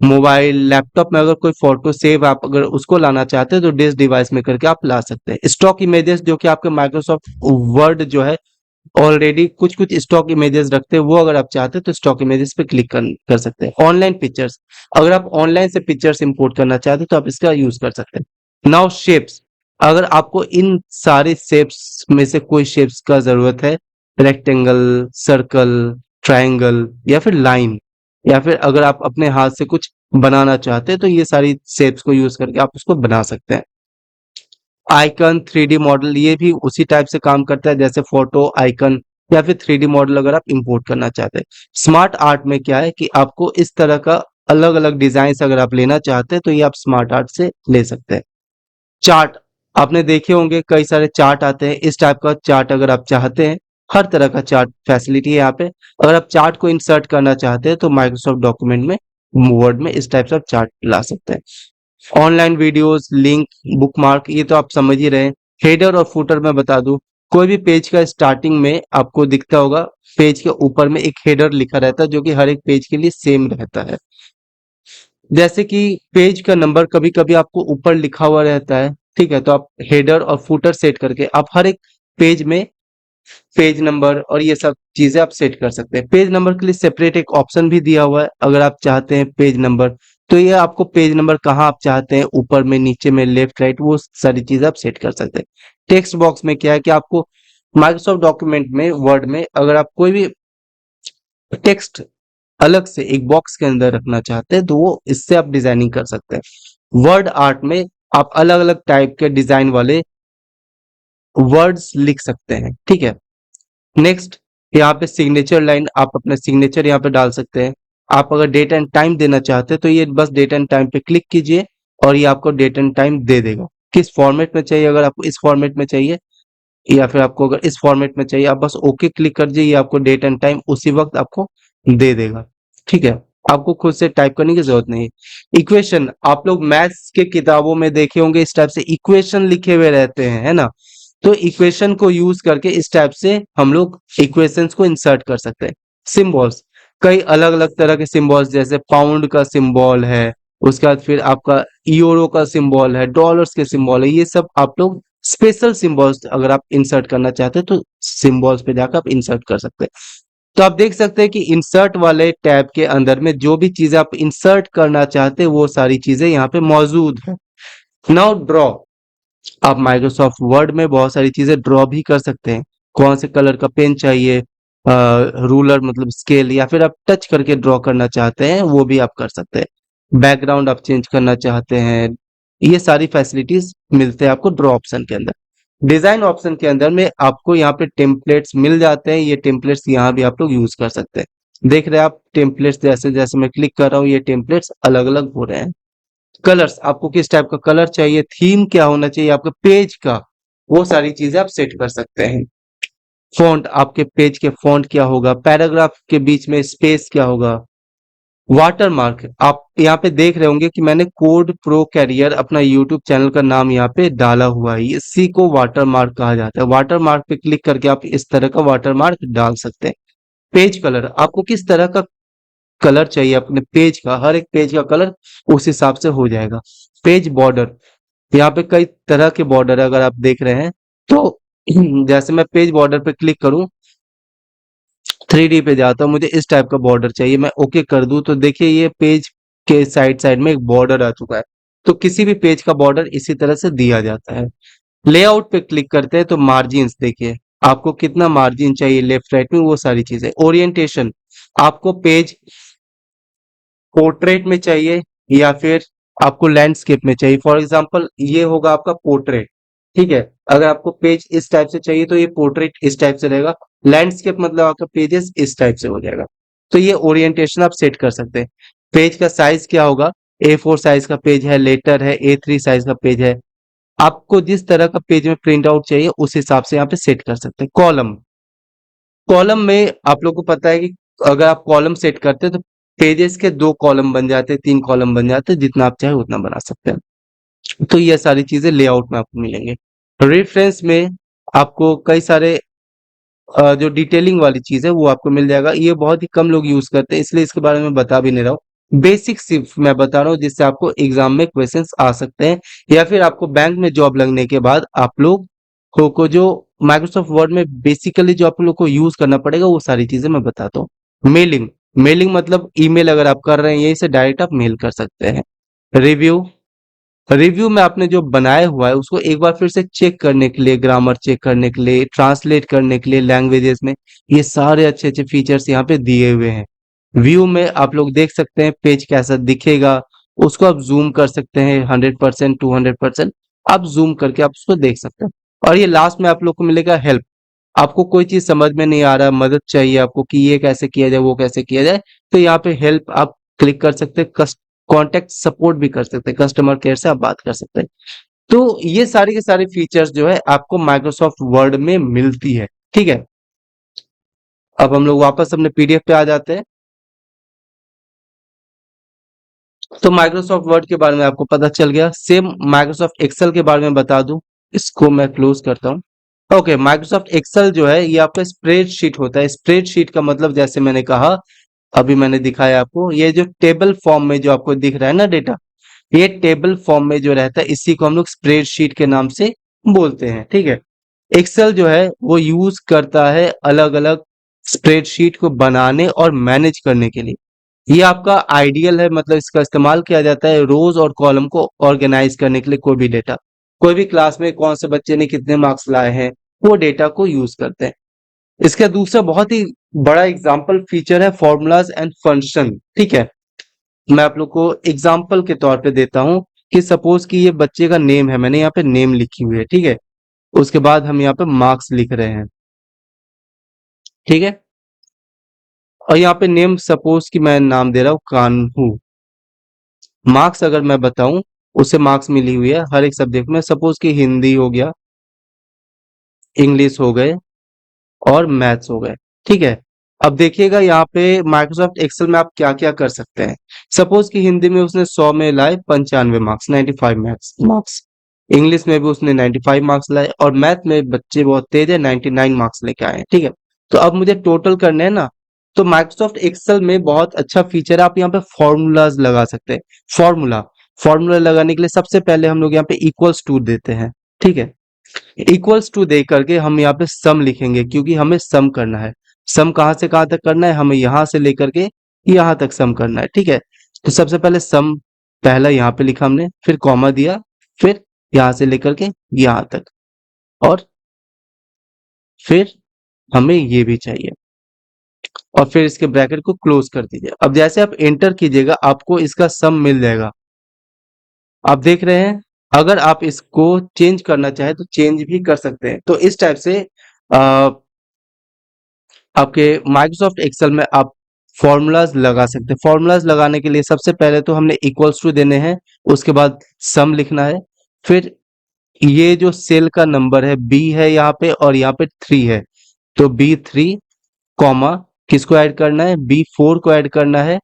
मोबाइल, लैपटॉप में अगर कोई फोटो सेव आप अगर उसको लाना चाहते हैं तो डिस डिवाइस में करके आप ला सकते हैं। स्टॉक इमेजेस जो कि आपके माइक्रोसॉफ्ट वर्ड जो है ऑलरेडी कुछ कुछ स्टॉक इमेजेस रखते हैं, वो अगर आप चाहते हैं तो स्टॉक इमेजेस पे क्लिक कर सकते हैं। ऑनलाइन पिक्चर्स, अगर आप ऑनलाइन से पिक्चर्स इंपोर्ट करना चाहते हैं तो आप इसका यूज कर सकते हैं। नाउ शेप्स, अगर आपको इन सारे शेप्स में से कोई शेप्स का जरूरत है, रेक्टेंगल, सर्कल, ट्रायंगल या फिर लाइन, या फिर अगर आप अपने हाथ से कुछ बनाना चाहते हैं तो ये सारी शेप्स को यूज करके आप उसको बना सकते हैं। आइकन, 3D मॉडल, ये भी उसी टाइप से काम करता है जैसे फोटो, आइकन या फिर 3D मॉडल अगर आप इंपोर्ट करना चाहते हैं। स्मार्ट आर्ट में क्या है कि आपको इस तरह का अलग अलग डिजाइन अगर आप लेना चाहते हैं तो ये आप स्मार्ट आर्ट से ले सकते हैं। चार्ट, आपने देखे होंगे कई सारे चार्ट आते हैं, इस टाइप का चार्ट अगर आप चाहते हैं, हर तरह का चार्ट फैसिलिटी है यहाँ पे। अगर आप चार्ट को इंसर्ट करना चाहते हैं तो माइक्रोसॉफ्ट डॉक्यूमेंट में, वर्ड में इस टाइप से आप चार्ट ला सकते हैं। ऑनलाइन वीडियोस, लिंक, बुकमार्क, ये तो आप समझ ही रहे हैं। हेडर और फुटर में बता दूं, कोई भी पेज का स्टार्टिंग में आपको दिखता होगा, पेज के ऊपर में एक हेडर लिखा रहता है जो कि हर एक पेज के लिए सेम रहता है। जैसे कि पेज का नंबर कभी कभी आपको ऊपर लिखा हुआ रहता है, ठीक है, तो आप हेडर और फुटर सेट करके आप हर एक पेज में पेज नंबर और ये सब चीजें आप सेट कर सकते हैं। पेज नंबर के लिए सेपरेट एक ऑप्शन भी दिया हुआ है, अगर आप चाहते हैं पेज नंबर, तो ये आपको पेज नंबर कहाँ आप चाहते हैं, ऊपर में, नीचे में, लेफ्ट राइट, वो सारी चीजें आप सेट कर सकते हैं। टेक्स्ट बॉक्स में क्या है कि आपको माइक्रोसॉफ्ट डॉक्यूमेंट में, वर्ड में अगर आप कोई भी टेक्स्ट अलग से एक बॉक्स के अंदर रखना चाहते हैं तो वो इससे आप डिजाइनिंग कर सकते हैं। वर्ड आर्ट में आप अलग अलग टाइप के डिजाइन वाले वर्ड्स लिख सकते हैं, ठीक है। नेक्स्ट, यहाँ पे सिग्नेचर लाइन आप अपना सिग्नेचर यहाँ पे डाल सकते हैं। आप अगर डेट एंड टाइम देना चाहते हैं तो ये बस डेट एंड टाइम पे क्लिक कीजिए और ये आपको डेट एंड टाइम दे देगा। किस फॉर्मेट में चाहिए, अगर आपको इस फॉर्मेट में चाहिए या फिर आपको अगर इस फॉर्मेट में चाहिए, आप बस ओके क्लिक कर दीजिए, ये आपको डेट एंड टाइम उसी वक्त आपको दे देगा। ठीक है, आपको खुद से टाइप करने की जरूरत नहीं है। इक्वेशन, आप लोग मैथ्स के किताबों में देखे होंगे इस टाइप से इक्वेशन लिखे हुए रहते हैं, है ना। तो इक्वेशन को यूज करके इस टाइप से हम लोग इक्वेशंस को इंसर्ट कर सकते हैं। सिंबल्स, कई अलग अलग तरह के सिंबल्स, जैसे पाउंड का सिंबल है, उसके बाद फिर आपका यूरो का सिंबल है, डॉलर्स के सिंबल है, ये सब आप लोग स्पेशल सिंबल्स अगर आप इंसर्ट करना चाहते हैं तो सिंबल्स पे जाकर आप इंसर्ट कर सकते हैं। तो आप देख सकते हैं कि इंसर्ट वाले टैब के अंदर में जो भी चीजें आप इंसर्ट करना चाहते हैं वो सारी चीजें यहाँ पे मौजूद है। नाउ ड्रॉ, आप माइक्रोसॉफ्ट वर्ड में बहुत सारी चीजें ड्रॉ भी कर सकते हैं। कौन से कलर का पेन चाहिए, रूलर मतलब स्केल, या फिर आप टच करके ड्रॉ करना चाहते हैं वो भी आप कर सकते हैं। बैकग्राउंड आप चेंज करना चाहते हैं, ये सारी फैसिलिटीज मिलते हैं आपको ड्रॉ ऑप्शन के अंदर। डिजाइन ऑप्शन के अंदर में आपको यहाँ पे टेम्पलेट्स मिल जाते हैं, ये टेम्पलेट्स यहाँ भी आप लोग यूज कर सकते हैं। देख रहे हैं आप टेम्पलेट्स, जैसे जैसे मैं क्लिक कर रहा हूँ ये टेम्पलेट्स अलग अलग हो रहे हैं। कलर्स, आपको किस टाइप का कलर चाहिए, थीम क्या होना चाहिए आपके पेज का, वो सारी चीजें आप सेट कर सकते हैं। फॉन्ट, आपके पेज के फॉन्ट क्या होगा, पैराग्राफ के बीच में स्पेस क्या होगा। वाटरमार्क, आप यहाँ पे देख रहे होंगे कि मैंने कोड प्रो कैरियर अपना यूट्यूब चैनल का नाम यहाँ पे डाला हुआ है, इसी को वाटरमार्क कहा जाता है। वाटरमार्क पे क्लिक करके आप इस तरह का वाटरमार्क डाल सकते हैं। पेज कलर, आपको किस तरह का कलर चाहिए अपने पेज का, हर एक पेज का कलर उस हिसाब से हो जाएगा। पेज बॉर्डर, यहाँ पे कई तरह के बॉर्डर अगर आप देख रहे हैं तो जैसे मैं पेज बॉर्डर पे क्लिक करूं, 3D पे जाता हूं, मुझे इस टाइप का बॉर्डर चाहिए, मैं ओके कर दूं तो देखिए ये पेज के साइड साइड में एक बॉर्डर आ चुका है। तो किसी भी पेज का बॉर्डर इसी तरह से दिया जाता है। लेआउट पे क्लिक करते हैं तो मार्जिन देखिए, आपको कितना मार्जिन चाहिए लेफ्ट राइट में, वो सारी चीजें। ओरिएंटेशन, आपको पेज पोर्ट्रेट में चाहिए या फिर आपको लैंडस्केप में चाहिए। फॉर एग्जांपल ये होगा आपका पोर्ट्रेट, ठीक है। अगर आपको पेज इस टाइप से चाहिए तो ये पोर्ट्रेट इस टाइप से रहेगा। लैंडस्केप मतलब आपका पेजेस इस टाइप से हो जाएगा। तो ये ओरिएंटेशन आप सेट कर सकते हैं। पेज का साइज क्या होगा, A4 साइज का पेज है, लेटर है, A3 साइज का पेज है। आपको जिस तरह का पेज में प्रिंट आउट चाहिए उस हिसाब से यहाँ पे सेट कर सकते हैं। कॉलम, कॉलम में आप लोग को पता है कि अगर आप कॉलम सेट करते हैं तो पेजेस के 2 कॉलम बन जाते हैं, 3 कॉलम बन जाते हैं, जितना आप चाहे उतना बना सकते हैं। तो ये सारी चीजें लेआउट में आपको मिलेंगे। रेफरेंस में आपको कई सारे जो डिटेलिंग वाली चीज है वो आपको मिल जाएगा, ये बहुत ही कम लोग यूज करते हैं इसलिए इसके बारे में बता भी नहीं रहा हूँ। बेसिक सिर्फ मैं बता रहा हूँ जिससे आपको एग्जाम में क्वेश्चंस आ सकते हैं, या फिर आपको बैंक में जॉब लगने के बाद आप लोग को जो माइक्रोसॉफ्ट वर्ड में बेसिकली जो आप लोग को यूज करना पड़ेगा वो सारी चीजें मैं बताता हूँ। मेलिंग, मेलिंग मतलब ईमेल अगर आप कर रहे हैं यही से डायरेक्ट आप मेल कर सकते हैं। रिव्यू, रिव्यू में आपने जो बनाया हुआ है उसको एक बार फिर से चेक करने के लिए, ग्रामर चेक करने के लिए, ट्रांसलेट करने के लिए लैंग्वेजेस में, ये सारे अच्छे अच्छे फीचर्स यहाँ पे दिए हुए हैं। व्यू में आप लोग देख सकते हैं पेज कैसा दिखेगा, उसको आप जूम कर सकते हैं 100%, 200%, आप जूम करके आप उसको देख सकते हैं। और ये लास्ट में आप लोग को मिलेगा हेल्प, आपको कोई चीज समझ में नहीं आ रहा, मदद चाहिए आपको कि ये कैसे किया जाए वो कैसे किया जाए, तो यहाँ पे हेल्प आप क्लिक कर सकते हैं। कॉन्टेक्ट सपोर्ट भी कर सकते हैं, कस्टमर केयर से आप बात कर सकते हैं। तो ये सारी के सारी फीचर्स जो है आपको माइक्रोसॉफ्ट वर्ड में मिलती है। ठीक है, अब हम लोग वापस अपने पीडीएफ पे आ जाते हैं। तो माइक्रोसॉफ्ट वर्ड के बारे में आपको पता चल गया। सेम माइक्रोसॉफ्ट एक्सेल के बारे में बता दूं, इसको मैं क्लोज करता हूं। ओके, माइक्रोसॉफ्ट एक्सेल जो है ये आपका स्प्रेडशीट होता है। स्प्रेडशीट का मतलब जैसे मैंने कहा, अभी मैंने दिखाया आपको, ये जो टेबल फॉर्म में जो आपको दिख रहा है ना डेटा, ये टेबल फॉर्म में जो रहता है इसी को हम लोग स्प्रेडशीट के नाम से बोलते हैं। ठीक है, एक्सेल जो है वो यूज करता है अलग अलग स्प्रेडशीट को बनाने और मैनेज करने के लिए। ये आपका आइडियल है, मतलब इसका इस्तेमाल किया जाता है रोज और कॉलम को ऑर्गेनाइज करने के लिए। कोई भी डेटा, कोई भी क्लास में कौन से बच्चे ने कितने मार्क्स लाए हैं, वो डेटा को यूज करते हैं। इसका दूसरा बहुत ही बड़ा एग्जाम्पल फीचर है फॉर्मूलाज एंड फंक्शन। ठीक है, मैं आप लोग को एग्जाम्पल के तौर पे देता हूं कि सपोज कि ये बच्चे का नेम है, मैंने यहाँ पे नेम लिखी हुई है। ठीक है, उसके बाद हम यहाँ पे मार्क्स लिख रहे हैं। ठीक है, और यहाँ पे नेम सपोज कि मैं नाम दे रहा हूँ कान्हू। मार्क्स अगर मैं बताऊं, उसे मार्क्स मिली हुई है हर एक सब्जेक्ट में, सपोज कि हिंदी हो गया, इंग्लिश हो गए और मैथ्स हो गए। ठीक है। अब देखिएगा यहाँ पे माइक्रोसॉफ्ट एक्सेल में आप क्या क्या कर सकते हैं। सपोज कि हिंदी में उसने 100 में लाए 95 मार्क्स, 95 मार्क्स। इंग्लिश में भी उसने 95 मार्क्स लाए, और मैथ में बच्चे बहुत तेज है, 99 मार्क्स लेके आए हैं। ठीक है। तो अब मुझे टोटल करने हैं ना, तो माइक्रोसॉफ्ट एक्सेल में बहुत अच्छा फीचर है, आप यहाँ पे फॉर्मूलाज लगा सकते हैं। फॉर्मूला फॉर्मूला लगाने के लिए सबसे पहले हम लोग यहाँ पे इक्वल्स टू देते हैं। ठीक है। इक्वल्स टू दे करके हम यहाँ पे सम लिखेंगे, क्योंकि हमें सम करना है। सम कहाँ से कहाँ तक करना है, हमें यहाँ से लेकर के यहाँ तक सम करना है। ठीक है। तो सबसे पहले सम पहला यहाँ पे लिखा हमने, फिर कॉमा दिया, फिर यहाँ से लेकर के यहाँ तक, और फिर हमें ये भी चाहिए, और फिर इसके ब्रैकेट को क्लोज कर दीजिए। अब जैसे आप एंटर कीजिएगा, आपको इसका सम मिल जाएगा। आप देख रहे हैं। अगर आप इसको चेंज करना चाहे तो चेंज भी कर सकते हैं। तो इस टाइप से आ, आपके माइक्रोसॉफ्ट एक्सेल में आप फॉर्मूलाज लगा सकते हैं। फॉर्मूलाज लगाने के लिए सबसे पहले तो हमने इक्वल्स टू देने हैं, उसके बाद सम लिखना है, फिर ये जो सेल का नंबर है बी है यहाँ पे, और यहाँ पे 3 है, तो B3 कॉमा, किसको ऐड करना है, B4 को ऐड करना है,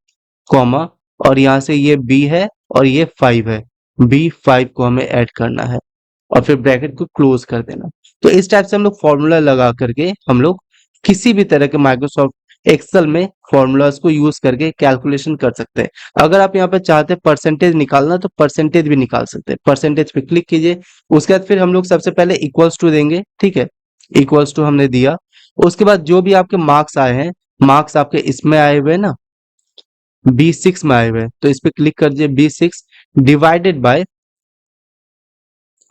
कॉमा, और यहाँ से ये B है और ये 5 है, B5 को हमें ऐड करना है, और फिर ब्रैकेट को क्लोज कर देना। तो इस टाइप से हम लोग फॉर्मूला लगा करके हम लोग किसी भी तरह के माइक्रोसॉफ्ट एक्सेल में फॉर्मूलाज को यूज करके कैलकुलेशन कर सकते हैं। अगर आप यहाँ पे चाहते हैं परसेंटेज निकालना, तो परसेंटेज भी निकाल सकते हैं। परसेंटेज पे क्लिक कीजिए, उसके बाद फिर हम लोग सबसे पहले इक्वल्स टू देंगे। ठीक है। इक्वल्स टू हमने दिया, उसके बाद जो भी आपके मार्क्स आए हैं, मार्क्स आपके इसमें आए हुए हैं ना, B6 में आए हुए हैं, तो इस पे क्लिक कर दीजिए। B6 डिवाइडेड बाय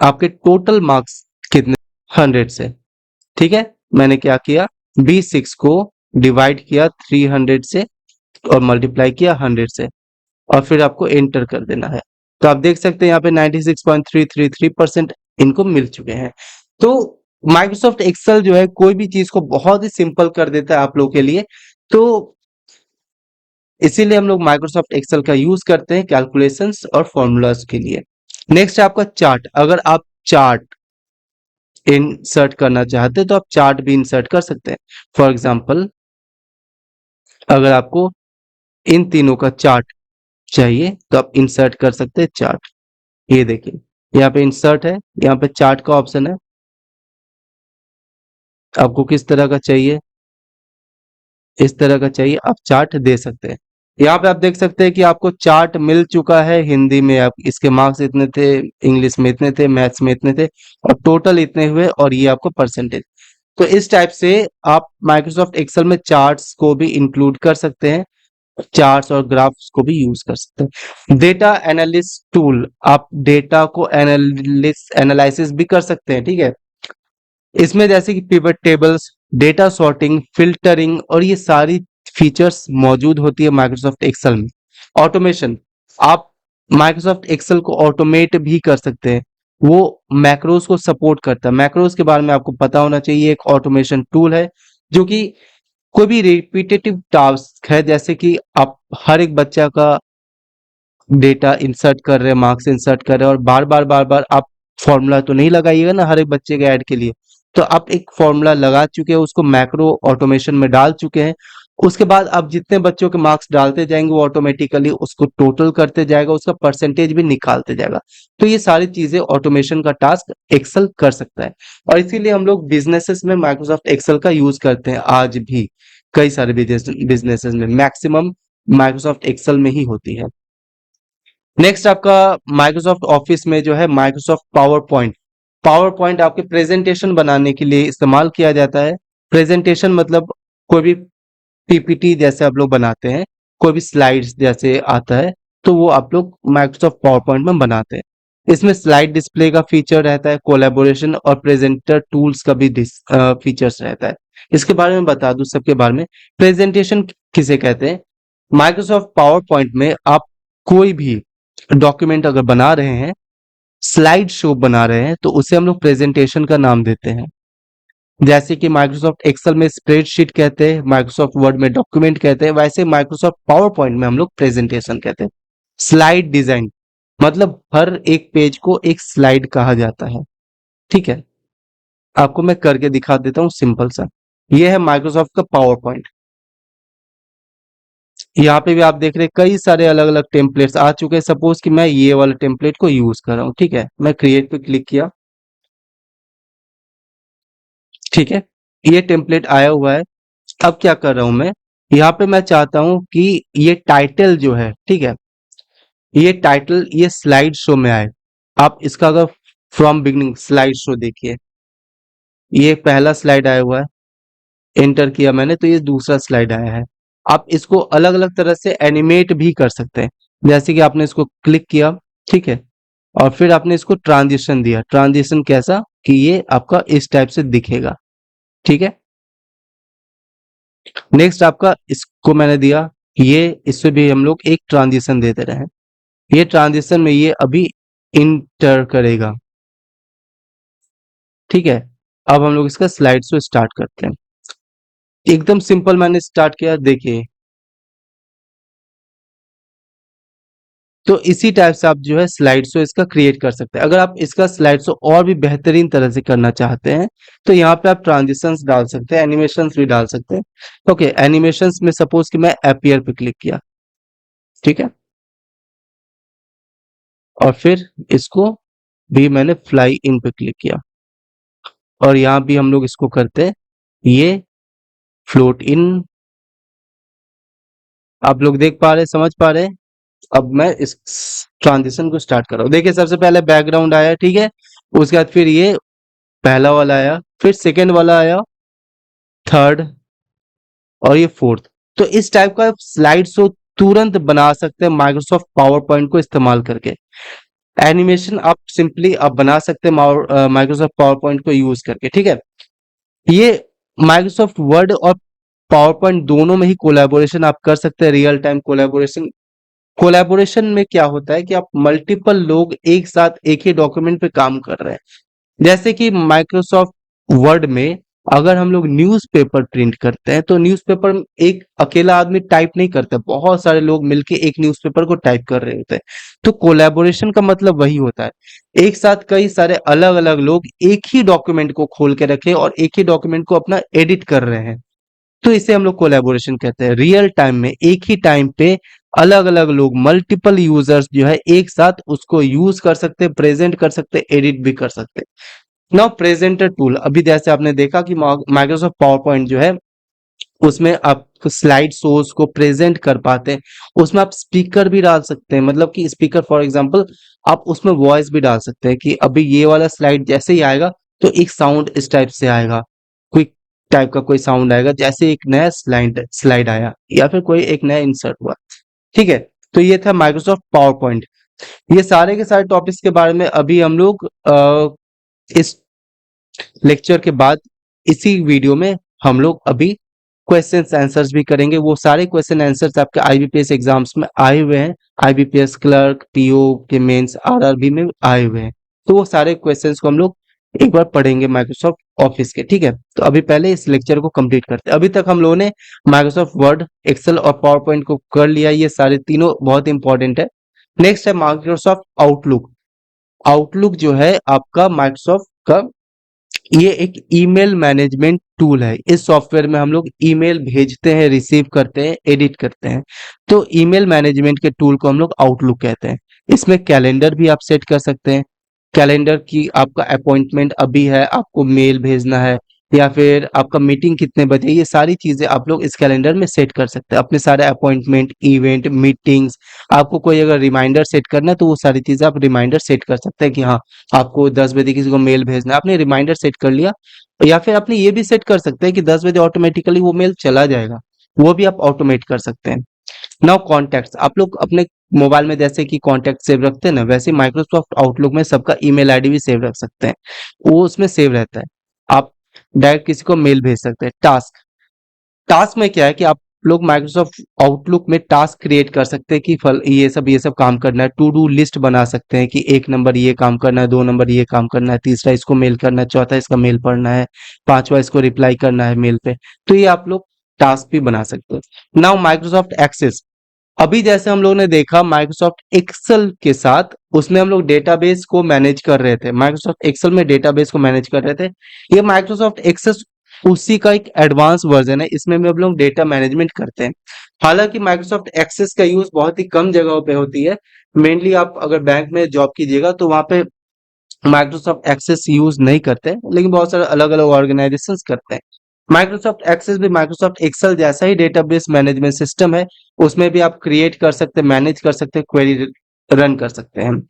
आपके टोटल मार्क्स कितने, 100 से। ठीक है। मैंने क्या किया, B6 को डिवाइड किया 300 से, और मल्टीप्लाई किया 100 से, और फिर आपको एंटर कर देना है। तो आप देख सकते हैं यहाँ पे 96.333% इनको मिल चुके हैं। तो माइक्रोसॉफ्ट एक्सेल जो है कोई भी चीज को बहुत ही सिंपल कर देता है आप लोगों के लिए। तो इसीलिए हम लोग माइक्रोसॉफ्ट एक्सेल का यूज करते हैं कैलकुलेशंस और फॉर्मूलाज के लिए। नेक्स्ट है आपका चार्ट। अगर आप चार्ट इंसर्ट करना चाहते हैं तो आप चार्ट भी इंसर्ट कर सकते हैं। फॉर एग्जाम्पल, अगर आपको इन तीनों का चार्ट चाहिए तो आप इंसर्ट कर सकते हैं चार्ट। ये देखिए, यहाँ पे इंसर्ट है, यहाँ पे चार्ट का ऑप्शन है। आपको किस तरह का चाहिए, इस तरह का चाहिए, आप चार्ट दे सकते हैं। यहाँ पे आप देख सकते हैं कि आपको चार्ट मिल चुका है हिंदी में। आप इसके मार्क्स इतने थे, इंग्लिश में इतने थे, मैथ्स में इतने थे, और टोटल इतने हुए, और ये आपको परसेंटेज। तो इस टाइप से आप माइक्रोसॉफ्ट एक्सेल में चार्ट्स को भी इंक्लूड कर सकते हैं, चार्ट्स और ग्राफ्स को भी यूज कर सकते हैं। डेटा एनालिस्ट टूल, आप डेटा को एनालिसिस भी कर सकते हैं। ठीक है। इसमें जैसे कि pivot tables, data sorting, filtering, और ये सारी फीचर्स मौजूद होती है माइक्रोसॉफ्ट एक्सेल में। ऑटोमेशन, आप माइक्रोसॉफ्ट एक्सेल को ऑटोमेट भी कर सकते हैं। वो मैक्रोस को सपोर्ट करता है। मैक्रोस के बारे में आपको पता होना चाहिए। एक ऑटोमेशन टूल है जो कि कोई भी रिपीटेटिव टास्क है, जैसे कि आप हर एक बच्चा का डेटा इंसर्ट कर रहे हैं, मार्क्स इंसर्ट कर रहे हैं, और बार बार आप फॉर्मूला तो नहीं लगाइएगा ना हर एक बच्चे के ऐड के लिए। तो आप एक फॉर्मूला लगा चुके हैं, उसको मैक्रो ऑटोमेशन में डाल चुके हैं। उसके बाद आप जितने बच्चों के मार्क्स डालते जाएंगे, वो ऑटोमेटिकली उसको टोटल करते जाएगा, उसका परसेंटेज भी निकालते जाएगा। तो ये सारी चीजें ऑटोमेशन का टास्क एक्सेल कर सकता है, और इसीलिए हम लोग बिजनेसेस में माइक्रोसॉफ्ट एक्सेल का यूज करते हैं आज भी। कई सारे बिजनेसेस में मैक्सिमम माइक्रोसॉफ्ट एक्सेल में ही होती है। नेक्स्ट आपका माइक्रोसॉफ्ट ऑफिस में जो है Microsoft power point. Power point आपके प्रेजेंटेशन बनाने के लिए इस्तेमाल किया जाता है। प्रेजेंटेशन मतलब कोई भी पीपीटी जैसे आप लोग बनाते हैं, कोई भी स्लाइड्स जैसे आता है, तो वो आप लोग माइक्रोसॉफ्ट पावर पॉइंट में बनाते हैं। इसमें स्लाइड डिस्प्ले का फीचर रहता है, कोलैबोरेशन और प्रेजेंटर टूल्स का भी फीचर्स रहता है। इसके बारे में बता दूं सबके बारे में। प्रेजेंटेशन किसे कहते हैं, माइक्रोसॉफ्ट पावर पॉइंट में आप कोई भी डॉक्यूमेंट अगर बना रहे हैं, स्लाइड शो बना रहे हैं, तो उसे हम लोग प्रेजेंटेशन का नाम देते हैं। जैसे कि माइक्रोसॉफ्ट एक्सेल में स्प्रेडशीट कहते हैं, माइक्रोसॉफ्ट वर्ड में डॉक्यूमेंट कहते हैं, वैसे माइक्रोसॉफ्ट पावर पॉइंट में हम लोग प्रेजेंटेशन कहते हैं। स्लाइड डिजाइन मतलब हर एक पेज को एक स्लाइड कहा जाता है। ठीक है, आपको मैं करके दिखा देता हूँ सिंपल सा। ये है माइक्रोसॉफ्ट का पावर पॉइंट। यहाँ पे भी आप देख रहे हैं कई सारे अलग अलग टेम्पलेट्स आ चुके हैं। सपोज कि मैं ये वाले टेम्पलेट को यूज कर रहा हूँ। ठीक है, मैं क्रिएट पे क्लिक किया। ठीक है, ये टेम्पलेट आया हुआ है। अब क्या कर रहा हूं मैं, यहाँ पे मैं चाहता हूं कि ये टाइटल जो है, ठीक है, ये टाइटल ये स्लाइड शो में आए। आप इसका अगर फ्रॉम बिगनिंग स्लाइड शो देखिए, ये पहला स्लाइड आया हुआ है, एंटर किया मैंने तो ये दूसरा स्लाइड आया है। आप इसको अलग अलग तरह से एनिमेट भी कर सकते हैं। जैसे कि आपने इसको क्लिक किया, ठीक है, और फिर आपने इसको ट्रांजिशन दिया। ट्रांजिशन कैसा कि ये आपका इस टाइप से दिखेगा। ठीक है, नेक्स्ट आपका इसको मैंने दिया, ये इससे भी हम लोग एक ट्रांजिशन दे दे रहे हैं। ये ट्रांजिशन में ये अभी इंटर करेगा। ठीक है, अब हम लोग इसका स्लाइड शो स्टार्ट करते हैं। एकदम सिंपल मैंने स्टार्ट किया, देखिए। तो इसी टाइप से आप जो है स्लाइड शो इसका क्रिएट कर सकते हैं। अगर आप इसका स्लाइड शो और भी बेहतरीन तरह से करना चाहते हैं तो यहाँ पे आप ट्रांजिशंस डाल सकते हैं, एनिमेशंस भी डाल सकते हैं। ओके, एनिमेशंस में सपोज कि मैं अपीयर पे क्लिक किया। ठीक है, और फिर इसको भी मैंने फ्लाई इन पे क्लिक किया, और यहाँ भी हम लोग इसको करते हैं ये फ्लोट इन। आप लोग देख पा रहे, समझ पा रहे। अब मैं इस ट्रांजिशन को स्टार्ट कर रहा हूँ। देखिए, सबसे पहले बैकग्राउंड आया, ठीक है, उसके बाद फिर ये पहला वाला आया, फिर सेकेंड वाला आया, थर्ड, और ये फोर्थ। तो इस टाइप का स्लाइड शो तुरंत बना सकते हैं माइक्रोसॉफ्ट पावर पॉइंट को इस्तेमाल करके। एनिमेशन आप सिंपली आप बना सकते हैं माइक्रोसॉफ्ट पावर पॉइंट को यूज करके। ठीक है, ये माइक्रोसॉफ्ट वर्ड और पावर पॉइंट दोनों में ही कोलैबोरेशन आप कर सकते हैं, रियल टाइम कोलैबोरेशन। कोलैबोरेशन में क्या होता है कि आप मल्टीपल लोग एक साथ एक ही डॉक्यूमेंट पे काम कर रहे हैं। जैसे कि माइक्रोसॉफ्ट वर्ड में अगर हम लोग न्यूज़पेपर प्रिंट करते हैं तो न्यूज़पेपर एक अकेला आदमी टाइप नहीं करता, बहुत सारे लोग मिलके एक न्यूज़पेपर को टाइप कर रहे होते हैं। तो कोलैबोरेशन का मतलब वही होता है, एक साथ कई सारे अलग अलग लोग एक ही डॉक्यूमेंट को खोल के रखे और एक ही डॉक्यूमेंट को अपना एडिट कर रहे हैं। तो इसे हम लोग कोलैबोरेशन कहते हैं। रियल टाइम में एक ही टाइम पे अलग अलग लोग, मल्टीपल यूजर्स जो है एक साथ उसको यूज कर सकते हैं, प्रेजेंट कर सकते हैं, एडिट भी कर सकते हैं। नाउ प्रेजेंटर टूल, अभी जैसे आपने देखा कि माइक्रोसॉफ्ट पावर पॉइंट जो है उसमें आप स्लाइड शोज को प्रेजेंट कर पाते हैं। उसमें आप स्पीकर भी डाल सकते हैं, मतलब कि स्पीकर फॉर एग्जांपल आप उसमें वॉइस भी डाल सकते हैं कि अभी ये वाला स्लाइड जैसे ही आएगा तो एक साउंड इस टाइप से आएगा, क्विक टाइप का कोई साउंड आएगा जैसे एक नया स्लाइड स्लाइड आया या फिर कोई एक नया इंसर्ट हुआ। ठीक है, तो ये था माइक्रोसॉफ्ट पावर पॉइंट। ये सारे के सारे टॉपिक्स के बारे में अभी हम लोग इस लेक्चर के बाद इसी वीडियो में हम लोग अभी क्वेश्चंस आंसर्स भी करेंगे। वो सारे क्वेश्चन आंसर्स आपके आईबीपीएस एग्जाम्स में आए हुए हैं, आईबीपीएस क्लर्क, पीओ के मेंस, आरआरबी में आए हुए हैं। तो वो सारे क्वेश्चंस को हम लोग एक बार पढ़ेंगे माइक्रोसॉफ्ट ऑफिस के। ठीक है, तो अभी पहले इस लेक्चर को कंप्लीट करते हैं। अभी तक हम लोगों ने माइक्रोसॉफ्ट वर्ड, एक्सेल और पावर पॉइंट को कर लिया। ये सारे तीनों बहुत इंपॉर्टेंट है। नेक्स्ट है माइक्रोसॉफ्ट आउटलुक। आउटलुक जो है आपका माइक्रोसॉफ्ट का, ये एक ईमेल मैनेजमेंट टूल है। इस सॉफ्टवेयर में हम लोग ईमेल भेजते हैं, रिसीव करते हैं, एडिट करते हैं। तो ईमेल मैनेजमेंट के टूल को हम लोग आउटलुक कहते हैं। इसमें कैलेंडर भी आप सेट कर सकते हैं। कैलेंडर की आपका अपॉइंटमेंट अभी है, आपको मेल भेजना है, या फिर आपका मीटिंग कितने बजे, ये सारी चीजें आप लोग इस कैलेंडर में सेट कर सकते हैं। अपने सारे अपॉइंटमेंट, इवेंट, मीटिंग्स, आपको कोई अगर रिमाइंडर सेट करना है तो वो सारी चीजें आप रिमाइंडर सेट कर सकते हैं कि हाँ आपको 10 बजे किसी को मेल भेजना है, आपने रिमाइंडर सेट कर लिया। या फिर आपने ये भी सेट कर सकते हैं कि 10 बजे ऑटोमेटिकली वो मेल चला जाएगा, वो भी आप ऑटोमेट कर सकते हैं। नाउ कॉन्टैक्ट्स, आप लोग अपने मोबाइल में जैसे कि कॉन्टैक्ट सेव रखते हैं ना, वैसे माइक्रोसॉफ्ट आउटलुक में सबका ईमेल आईडी भी सेव रख सकते हैं, वो उसमें सेव रहता है। आप डायरेक्ट किसी को मेल भेज सकते हैं। टास्क, टास्क में क्या है कि आप लोग माइक्रोसॉफ्ट आउटलुक में टास्क क्रिएट कर सकते हैं कि फल ये सब काम करना है, टू डू लिस्ट बना सकते हैं कि 1 नंबर ये काम करना है, 2 नंबर ये काम करना है, तीसरा इसको मेल करना है, चौथा इसका मेल पढ़ना है, पांचवा इसको रिप्लाई करना है मेल पे। तो ये आप लोग टास्क भी बना सकते हैं। नाउ माइक्रोसॉफ्ट एक्सेस, अभी जैसे हम लोग ने देखा माइक्रोसॉफ्ट एक्सेल के साथ, उसमें हम लोग डेटाबेस को मैनेज कर रहे थे, माइक्रोसॉफ्ट एक्सेल में डेटाबेस को मैनेज कर रहे थे। ये माइक्रोसॉफ्ट एक्सेस उसी का एक एडवांस वर्जन है, इसमें भी हम लोग डेटा मैनेजमेंट करते हैं। हालांकि माइक्रोसॉफ्ट एक्सेस का यूज बहुत ही कम जगहों पे होती है। मेनली आप अगर बैंक में जॉब कीजिएगा तो वहां पे माइक्रोसॉफ्ट एक्सेस यूज नहीं करते हैं, लेकिन बहुत सारे अलग अलग ऑर्गेनाइजेशन करते हैं। माइक्रोसॉफ्ट एक्सेस भी माइक्रोसॉफ्ट एक्सेल जैसा ही डेटाबेस मैनेजमेंट सिस्टम है, उसमें भी आप क्रिएट कर सकते हैं, मैनेज कर सकते हैं, क्वेरी रन कर सकते हैं।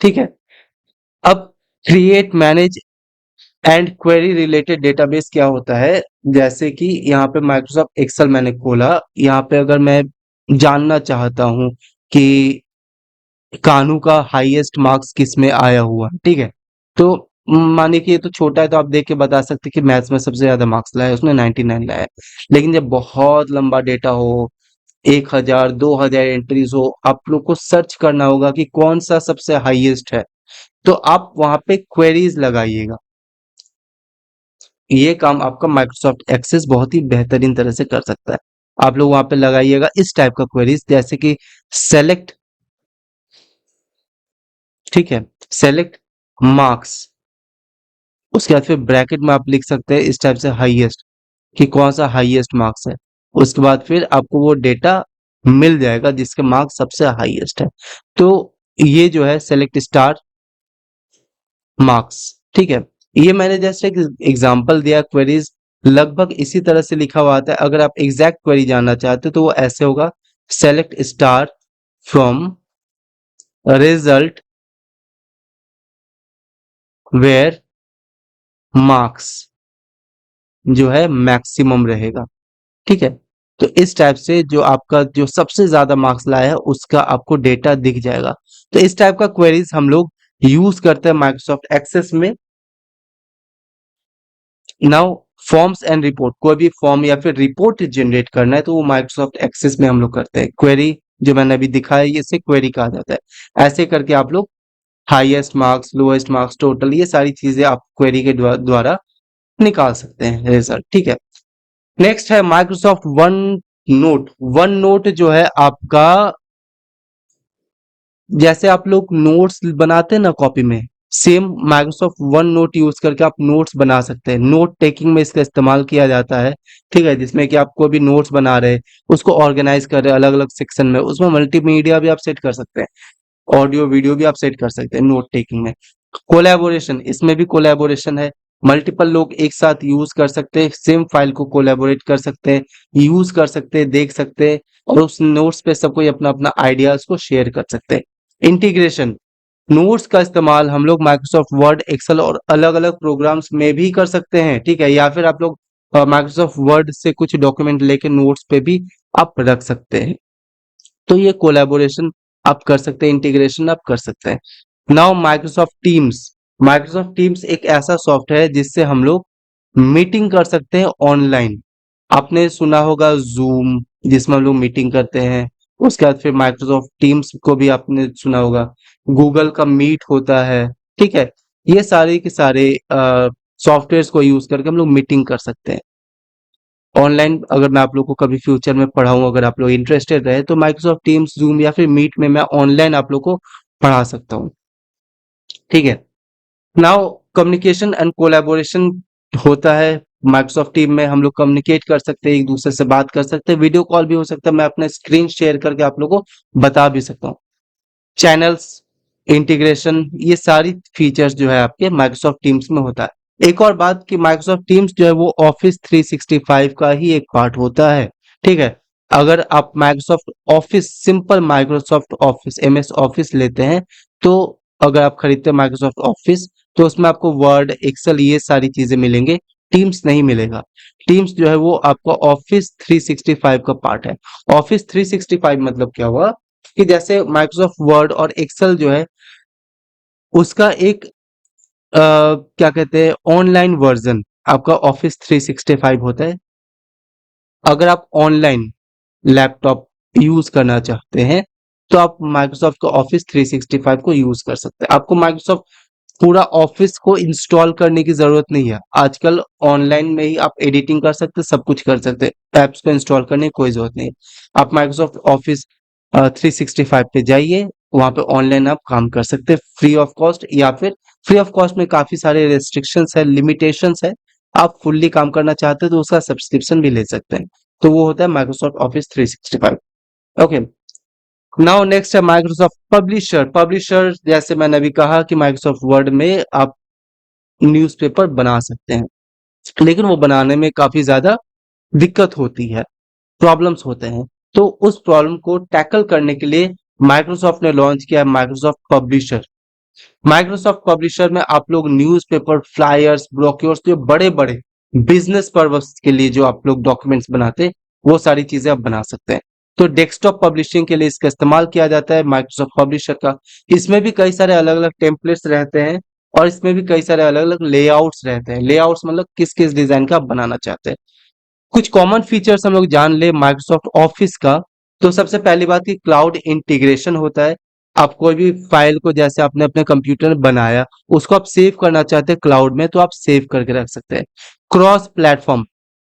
ठीक है, अब create, manage and query related database क्या होता है, जैसे कि यहाँ पे माइक्रोसॉफ्ट एक्सेल मैंने खोला, यहाँ पे अगर मैं जानना चाहता हूँ कि कान्हू का हाईएस्ट मार्क्स किस में आया हुआ है, ठीक है, तो मानिए कि ये तो छोटा है तो आप देख के बता सकते हैं कि मैथ्स में सबसे ज्यादा मार्क्स लाया है, उसने 99 लाया है। लेकिन जब बहुत लंबा डेटा हो, 1000 2000 एंट्रीज हो, आप लोग को सर्च करना होगा कि कौन सा सबसे हाईएस्ट है, तो आप वहां पे क्वेरीज लगाइएगा। ये काम आपका माइक्रोसॉफ्ट एक्सेस बहुत ही बेहतरीन तरह से कर सकता है। आप लोग वहां पे लगाइएगा इस टाइप का क्वेरीज, जैसे कि सेलेक्ट, ठीक है, सेलेक्ट मार्क्स, उसके बाद फिर ब्रैकेट में आप लिख सकते हैं इस टाइप से हाईएस्ट, कि कौन सा हाईएस्ट मार्क्स है। उसके बाद फिर आपको वो डेटा मिल जाएगा जिसके मार्क्स सबसे हाईएस्ट है। तो ये जो है सेलेक्ट स्टार मार्क्स, ठीक है, ये मैंने जस्ट एक एग्जांपल दिया। क्वेरीज लगभग इसी तरह से लिखा हुआ आता है। अगर आप एग्जैक्ट क्वेरी जानना चाहते हो तो वो ऐसे होगा, select star from result where marks जो है मैक्सिमम रहेगा, ठीक है। तो इस टाइप से जो आपका जो सबसे ज्यादा मार्क्स लाया है उसका आपको डेटा दिख जाएगा। तो इस टाइप का क्वेरीज हम लोग यूज करते हैं माइक्रोसॉफ्ट एक्सेस में। नाउ फॉर्म्स एंड रिपोर्ट, कोई भी फॉर्म या फिर रिपोर्ट जनरेट करना है तो वो माइक्रोसॉफ्ट एक्सेस में हम लोग करते हैं। क्वेरी जो मैंने अभी दिखाया ये इसे क्वेरी कहा जाता है। ऐसे करके आप लोग highest marks, lowest marks, total, ये सारी चीजें आप क्वेरी के द्वारा निकाल सकते हैं रिजल्ट, ठीक है। नेक्स्ट है Microsoft one note. One note जो है आपका, जैसे आप लोग नोट्स बनाते हैं ना कॉपी में, same Microsoft one note use करके आप नोट्स बना सकते हैं। नोट टेकिंग में इसका इस्तेमाल किया जाता है, ठीक है, जिसमें कि आप कोई भी नोट्स बना रहे हैं, उसको ऑर्गेनाइज कर रहे हैं अलग अलग सेक्शन में, उसमें मल्टीमीडिया भी आप सेट कर सकते हैं, ऑडियो वीडियो भी आप सेट कर सकते हैं नोट टेकिंग में। कोलैबोरेशन, इसमें भी कोलैबोरेशन है, मल्टीपल लोग एक साथ यूज कर सकते हैं, सेम फाइल को कोलैबोरेट कर सकते हैं, यूज कर सकते हैं, देख सकते हैं, और उस नोट्स पे सब कोई अपना अपना आइडियाज को शेयर कर सकते हैं। इंटीग्रेशन, नोट्स का इस्तेमाल हम लोग माइक्रोसॉफ्ट वर्ड, एक्सेल और अलग अलग प्रोग्राम्स में भी कर सकते हैं, ठीक है, या फिर आप लोग माइक्रोसॉफ्ट वर्ड से कुछ डॉक्यूमेंट लेके नोट्स पे भी आप रख सकते हैं। तो ये कोलैबोरेशन आप कर सकते हैं, इंटीग्रेशन आप कर सकते हैं। Now Microsoft teams. Microsoft teams एक ऐसा सॉफ्टवेयर है जिससे हम लोग मीटिंग कर सकते हैं ऑनलाइन। आपने सुना होगा जूम, जिसमें हम लोग मीटिंग करते हैं। उसके बाद फिर माइक्रोसॉफ्ट टीम्स को भी आपने सुना होगा, गूगल का मीट होता है, ठीक है। ये सारे के सारे सॉफ्टवेयर्स को यूज करके हम लोग मीटिंग कर सकते हैं ऑनलाइन। अगर मैं आप लोग को कभी फ्यूचर में पढ़ाऊं, अगर आप लोग इंटरेस्टेड रहे तो माइक्रोसॉफ्ट टीम्स, जूम या फिर मीट में मैं ऑनलाइन आप लोग को पढ़ा सकता हूँ, ठीक है। नाउ कम्युनिकेशन एंड कोलैबोरेशन होता है माइक्रोसॉफ्ट टीम में। हम लोग कम्युनिकेट कर सकते हैं, एक दूसरे से बात कर सकते हैं, वीडियो कॉल भी हो सकता है, मैं अपना स्क्रीन शेयर करके आप लोग को बता भी सकता हूँ। चैनल्स, इंटीग्रेशन, ये सारी फीचर्स जो है आपके माइक्रोसॉफ्ट टीम्स में होता है। एक और बात कि माइक्रोसॉफ्ट टीम्स जो है वो ऑफिस 365 का ही एक पार्ट होता है, ठीक है। अगर आप Microsoft office, simple Microsoft office, MS office लेते हैं, तो अगर आप खरीदते हैं माइक्रोसॉफ्ट ऑफिस, तो उसमें आपको वर्ड, एक्सेल, ये सारी चीजें मिलेंगे, टीम्स नहीं मिलेगा। टीम्स जो है वो आपका ऑफिस 365 का पार्ट है। ऑफिस 365 मतलब क्या हुआ कि जैसे माइक्रोसॉफ्ट वर्ड और एक्सेल जो है उसका एक क्या कहते हैं, ऑनलाइन वर्जन आपका ऑफिस 365 होता है। अगर आप ऑनलाइन लैपटॉप यूज करना चाहते हैं तो आप माइक्रोसॉफ्ट का ऑफिस 365 को यूज कर सकते हैं। आपको माइक्रोसॉफ्ट पूरा ऑफिस को इंस्टॉल करने की जरूरत नहीं है। आजकल ऑनलाइन में ही आप एडिटिंग कर सकते हैं, सब कुछ कर सकते हैं। एप्स को इंस्टॉल करने की कोई जरूरत नहीं है। आप माइक्रोसॉफ्ट ऑफिस 365 पे जाइए, वहां पे ऑनलाइन आप काम कर सकते हैं फ्री ऑफ कॉस्ट, या फिर फ्री ऑफ कॉस्ट में काफी सारे रेस्ट्रिक्शंस है, लिमिटेशंस है। आप फुल्ली काम करना चाहते हैं तो उसका सब्सक्रिप्शन भी ले सकते हैं। तो वो होता है Microsoft office 365। Okay, now next है माइक्रोसॉफ्ट पब्लिशर। पब्लिशर जैसे मैंने अभी कहा कि माइक्रोसॉफ्ट वर्ड में आप न्यूज़पेपर बना सकते हैं, लेकिन वो बनाने में काफी ज्यादा दिक्कत होती है, प्रॉब्लम्स होते हैं। तो उस प्रॉब्लम को टैकल करने के लिए माइक्रोसॉफ्ट ने लॉन्च किया है माइक्रोसॉफ्ट पब्लिशर। माइक्रोसॉफ्ट पब्लिशर में आप लोग न्यूज़पेपर, फ्लायर्स, ब्रोक्योर्स, जो बड़े बड़े बिजनेस पर्पस के लिए जो आप लोग डॉक्यूमेंट्स बनाते हैं, वो सारी चीजें आप बना सकते हैं। तो डेस्कटॉप पब्लिशिंग के लिए इसका इस्तेमाल किया जाता है माइक्रोसॉफ्ट पब्लिशर का। इसमें भी कई सारे अलग अलग टेम्पलेट्स रहते हैं और इसमें भी कई सारे अलग अलग लेआउट्स रहते हैं। लेआउट्स मतलब किस किस डिजाइन का आप बनाना चाहते हैं। कुछ कॉमन फीचर्स हम लोग जान ले माइक्रोसॉफ्ट ऑफिस का। तो सबसे पहली बात की क्लाउड इंटीग्रेशन होता है। आप कोई भी फाइल को, जैसे आपने अपने कंप्यूटर में बनाया, उसको आप सेव करना चाहते हैं क्लाउड में, तो आप सेव करके रख सकते हैं। क्रॉस प्लेटफॉर्म,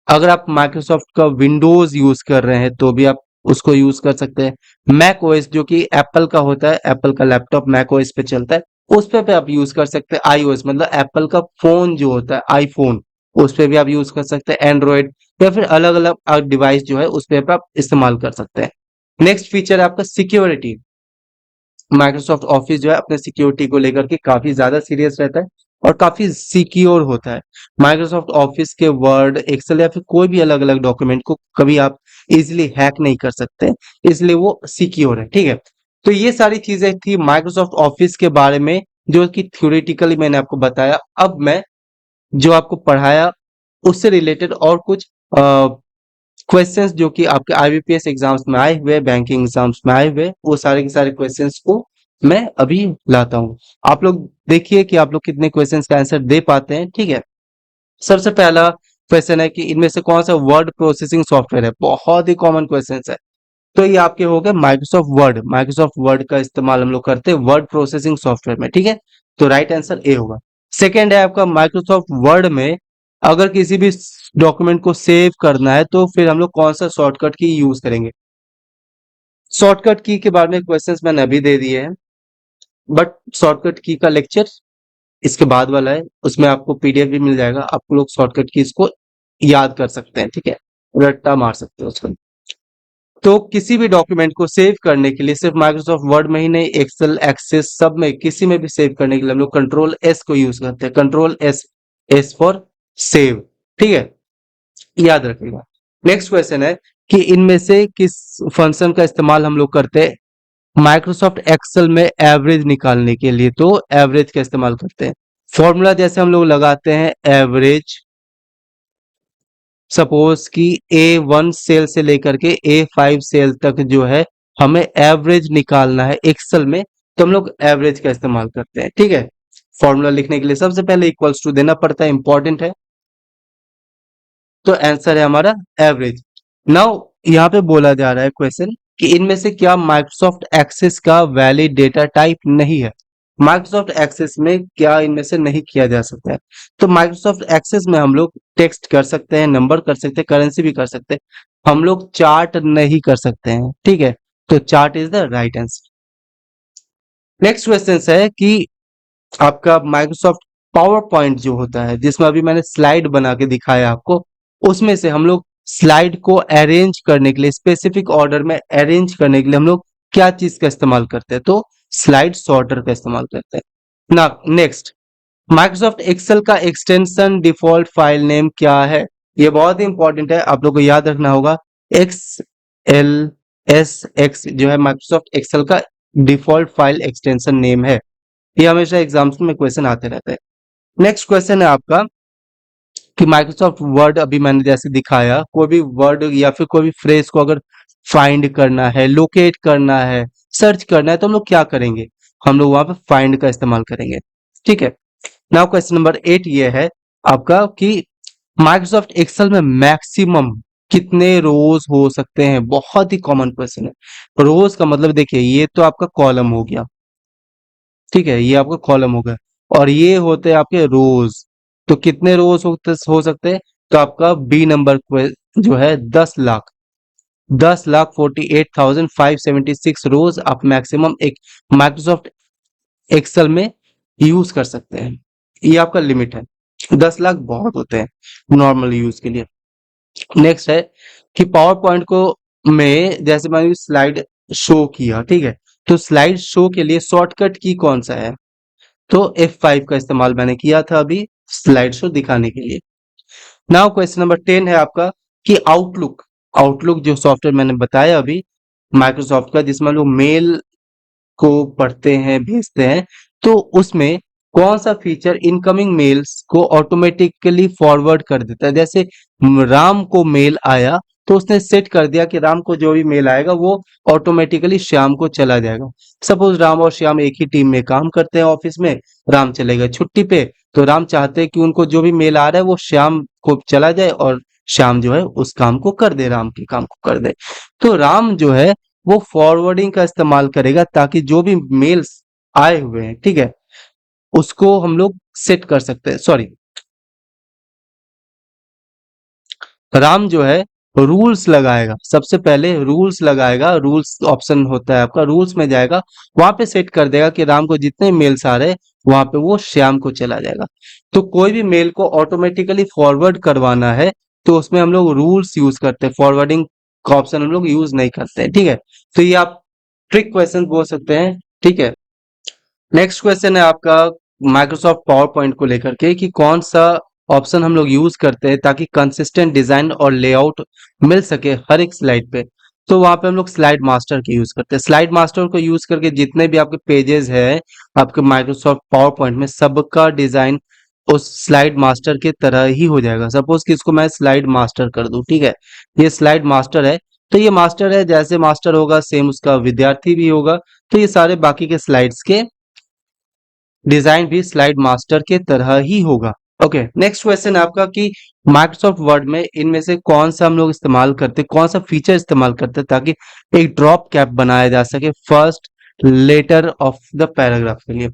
अगर आप माइक्रोसॉफ्ट का विंडोज यूज कर रहे हैं तो भी आप उसको यूज कर सकते हैं। मैक ओएस जो कि एप्पल का होता है, एप्पल का लैपटॉप मैक ओएस पे चलता है, उस पे आप यूज कर सकते हैं। आईओएस मतलब एप्पल का फोन जो होता है आईफोन, उस पे भी आप यूज कर सकते हैं। एंड्रॉइड या फिर अलग अलग डिवाइस जो है उस पे आप इस्तेमाल कर सकते हैं। नेक्स्ट फीचर है आपका सिक्योरिटी। माइक्रोसॉफ्ट ऑफिस जो है अपने सिक्योरिटी को लेकर के काफी ज्यादा सीरियस रहता है और काफी सिक्योर होता है। माइक्रोसॉफ्ट ऑफिस के वर्ड, एक्सेल या फिर कोई भी अलग अलग डॉक्यूमेंट को कभी आप इजिली हैक नहीं कर सकते, इसलिए वो सिक्योर है। ठीक है, तो ये सारी चीजें थी माइक्रोसॉफ्ट ऑफिस के बारे में, जो कि थ्योरेटिकली मैंने आपको बताया। अब मैं जो आपको पढ़ाया उससे रिलेटेड और कुछ क्वेश्चंस जो कि आपके आईबीपीएस एग्जाम्स में आए हुए, बैंकिंग एग्जाम्स में आए हुए, वो सारे के सारे क्वेश्चंस को मैं अभी लाता हूँ। आप लोग देखिए कि आप लोग कितने क्वेश्चंस का आंसर दे पाते हैं। ठीक है, सबसे पहला क्वेश्चन है कि इनमें से कौन सा वर्ड प्रोसेसिंग सॉफ्टवेयर है। बहुत ही कॉमन क्वेश्चन है। तो ये आपके हो गए माइक्रोसॉफ्ट वर्ड। माइक्रोसॉफ्ट वर्ड का इस्तेमाल हम लोग करते हैं वर्ड प्रोसेसिंग सॉफ्टवेयर में। ठीक है, तो राइट आंसर ए होगा। सेकेंड है आपका माइक्रोसॉफ्ट वर्ड में अगर किसी भी डॉक्यूमेंट को सेव करना है तो फिर हम लोग कौन सा शॉर्टकट की यूज करेंगे। शॉर्टकट की के बारे में क्वेश्चंस मैंने अभी दे दिए हैं, बट शॉर्टकट की का लेक्चर इसके बाद वाला है, उसमें आपको पीडीएफ भी मिल जाएगा। आप लोग शॉर्टकट की इसको याद कर सकते हैं। ठीक है, रट्टा मार सकते हो उसको। तो किसी भी डॉक्यूमेंट को सेव करने के लिए सिर्फ माइक्रोसॉफ्ट वर्ड में ही नहीं, एक्सेल, एक्सेस, सब में, किसी में भी सेव करने के लिए हम लोग कंट्रोल एस को यूज करते हैं। Control S, S for save. ठीक है, याद रखिएगा। नेक्स्ट क्वेश्चन है कि इनमें से किस फंक्शन का इस्तेमाल हम लोग करते हैं माइक्रोसॉफ्ट एक्सेल में एवरेज निकालने के लिए। तो एवरेज का इस्तेमाल करते हैं। फॉर्मूला जैसे हम लोग लगाते हैं एवरेज, सपोज कि A1 सेल से लेकर के A5 सेल तक जो है हमें एवरेज निकालना है एक्सेल में, तो हम लोग एवरेज का इस्तेमाल करते हैं। ठीक है, फॉर्मूला लिखने के लिए सबसे पहले इक्वल्स टू देना पड़ता है, इंपॉर्टेंट है। तो आंसर है हमारा एवरेज। नाउ यहाँ पे बोला जा रहा है क्वेश्चन कि इनमें से क्या माइक्रोसॉफ्ट एक्सेस का वैलिड डेटा टाइप नहीं है। माइक्रोसॉफ्ट एक्सेस में क्या इनमें से नहीं किया जा सकता है। तो माइक्रोसॉफ्ट एक्सेस में हम लोग टेक्स्ट कर सकते हैं, नंबर कर सकते हैं, करेंसी भी कर सकते हैं। हम लोग चार्ट नहीं कर सकते हैं। ठीक है, तो chart is the right answer. Next question है कि आपका माइक्रोसॉफ्ट पावर पॉइंट जो होता है, जिसमें अभी मैंने स्लाइड बना के दिखाया आपको, उसमें से हम लोग स्लाइड को अरेंज करने के लिए, स्पेसिफिक ऑर्डर में अरेंज करने के लिए हम लोग क्या चीज का इस्तेमाल करते हैं। तो स्लाइड सॉर्टर का इस्तेमाल करते हैं ना। नेक्स्ट, माइक्रोसॉफ्ट एक्सेल का एक्सटेंशन डिफॉल्ट फाइल नेम क्या है। ये बहुत ही इंपॉर्टेंट है, आप लोग को याद रखना होगा। एक्स एल एस एक्स जो है माइक्रोसॉफ्ट एक्सेल का डिफॉल्ट फाइल एक्सटेंशन नेम है। ये हमेशा एग्जाम्स में क्वेश्चन आते रहते हैं। नेक्स्ट क्वेश्चन है आपका कि माइक्रोसॉफ्ट वर्ड, अभी मैंने जैसे दिखाया, कोई भी वर्ड या फिर कोई भी फ्रेज को अगर फाइंड करना है, लोकेट करना है, सर्च करना है, तो हम लोग क्या करेंगे, हम लोग वहां पे फाइंड का इस्तेमाल करेंगे। ठीक है, नाउ क्वेश्चन नंबर 8 ये है आपका कि माइक्रोसॉफ्ट एक्सेल में मैक्सिमम कितने रोज हो सकते हैं? बहुत ही कॉमन क्वेश्चन है। रोज का मतलब देखिए, ये तो आपका कॉलम हो गया, ठीक है, ये आपका कॉलम हो गया, और ये होते हैं आपके रोज। तो कितने रोज हो सकते हैं? तो आपका बी नंबर जो है 10 लाख, 10,48,576 रोज आप मैक्सिमम एक माइक्रोसॉफ्ट एक्सेल में यूज कर सकते हैं। ये आपका लिमिट है। 10 लाख बहुत होते हैं नॉर्मल यूज के लिए। नेक्स्ट है कि पावर पॉइंट को में जैसे मैंने स्लाइड शो किया, ठीक है, तो स्लाइड शो के लिए शॉर्टकट की कौन सा है? तो F5 का इस्तेमाल मैंने किया था अभी स्लाइड शो दिखाने के लिए। नाउ क्वेश्चन नंबर 10 है आपका कि आउटलुक, आउटलुक जो सॉफ्टवेयर मैंने बताया अभी माइक्रोसॉफ्ट का, जिसमें लोग मेल को पढ़ते हैं, भेजते हैं, तो उसमें कौन सा फीचर इनकमिंग मेल्स को ऑटोमेटिकली फॉरवर्ड कर देता है? जैसे राम को मेल आया तो उसने सेट कर दिया कि राम को जो भी मेल आएगा वो ऑटोमेटिकली श्याम को चला जाएगा। सपोज राम और श्याम एक ही टीम में काम करते हैं ऑफिस में, राम चलेगा छुट्टी पे, तो राम चाहते हैं कि उनको जो भी मेल आ रहा है वो श्याम को चला जाए और श्याम जो है उस काम को कर दे, राम के काम को कर दे। तो राम जो है वो फॉरवर्डिंग का इस्तेमाल करेगा ताकि जो भी मेल्स आए हुए हैं, ठीक है, उसको हम लोग सेट कर सकते हैं। सॉरी, राम जो है रूल्स लगाएगा, सबसे पहले रूल्स लगाएगा, रूल्स ऑप्शन होता है आपका, रूल्स में जाएगा, वहां पे सेट कर देगा कि राम को जितने मेल्स आ रहे हैं वहां पे वो श्याम को चला जाएगा। तो कोई भी मेल को ऑटोमेटिकली फॉरवर्ड करवाना है तो उसमें हम लोग रूल्स यूज करते हैं, फॉरवर्डिंग का ऑप्शन हम लोग यूज नहीं करते हैं, ठीक है। तो ये आप ट्रिक क्वेश्चन बोल सकते हैं, ठीक है। नेक्स्ट क्वेश्चन है आपका माइक्रोसॉफ्ट पावर पॉइंट को लेकर के कि कौन सा ऑप्शन हम लोग यूज करते हैं ताकि कंसिस्टेंट डिजाइन और लेआउट मिल सके हर एक स्लाइड पे। तो वहां पे हम लोग स्लाइड मास्टर की यूज करते हैं। स्लाइड मास्टर को यूज करके जितने भी आपके पेजेस है आपके माइक्रोसॉफ्ट पावर पॉइंट में, सबका डिजाइन उस स्लाइड मास्टर के तरह ही हो जाएगा। सपोज कि इसको मैं स्लाइड मास्टर कर दूं, ठीक है, ये स्लाइड मास्टर है, तो ये मास्टर है, जैसे मास्टर होगा सेम उसका विद्यार्थी भी होगा। तो ये सारे बाकी के स्लाइड्स के डिजाइन भी स्लाइड मास्टर के तरह ही होगा। ओके, नेक्स्ट क्वेश्चन है आपका कि माइक्रोसॉफ्ट वर्ड में इनमें से कौन सा हम लोग इस्तेमाल करते, कौन सा फीचर इस्तेमाल करते हैं ताकि एक ड्रॉप कैप बनाया जा सके first letter of the paragraph के लिए।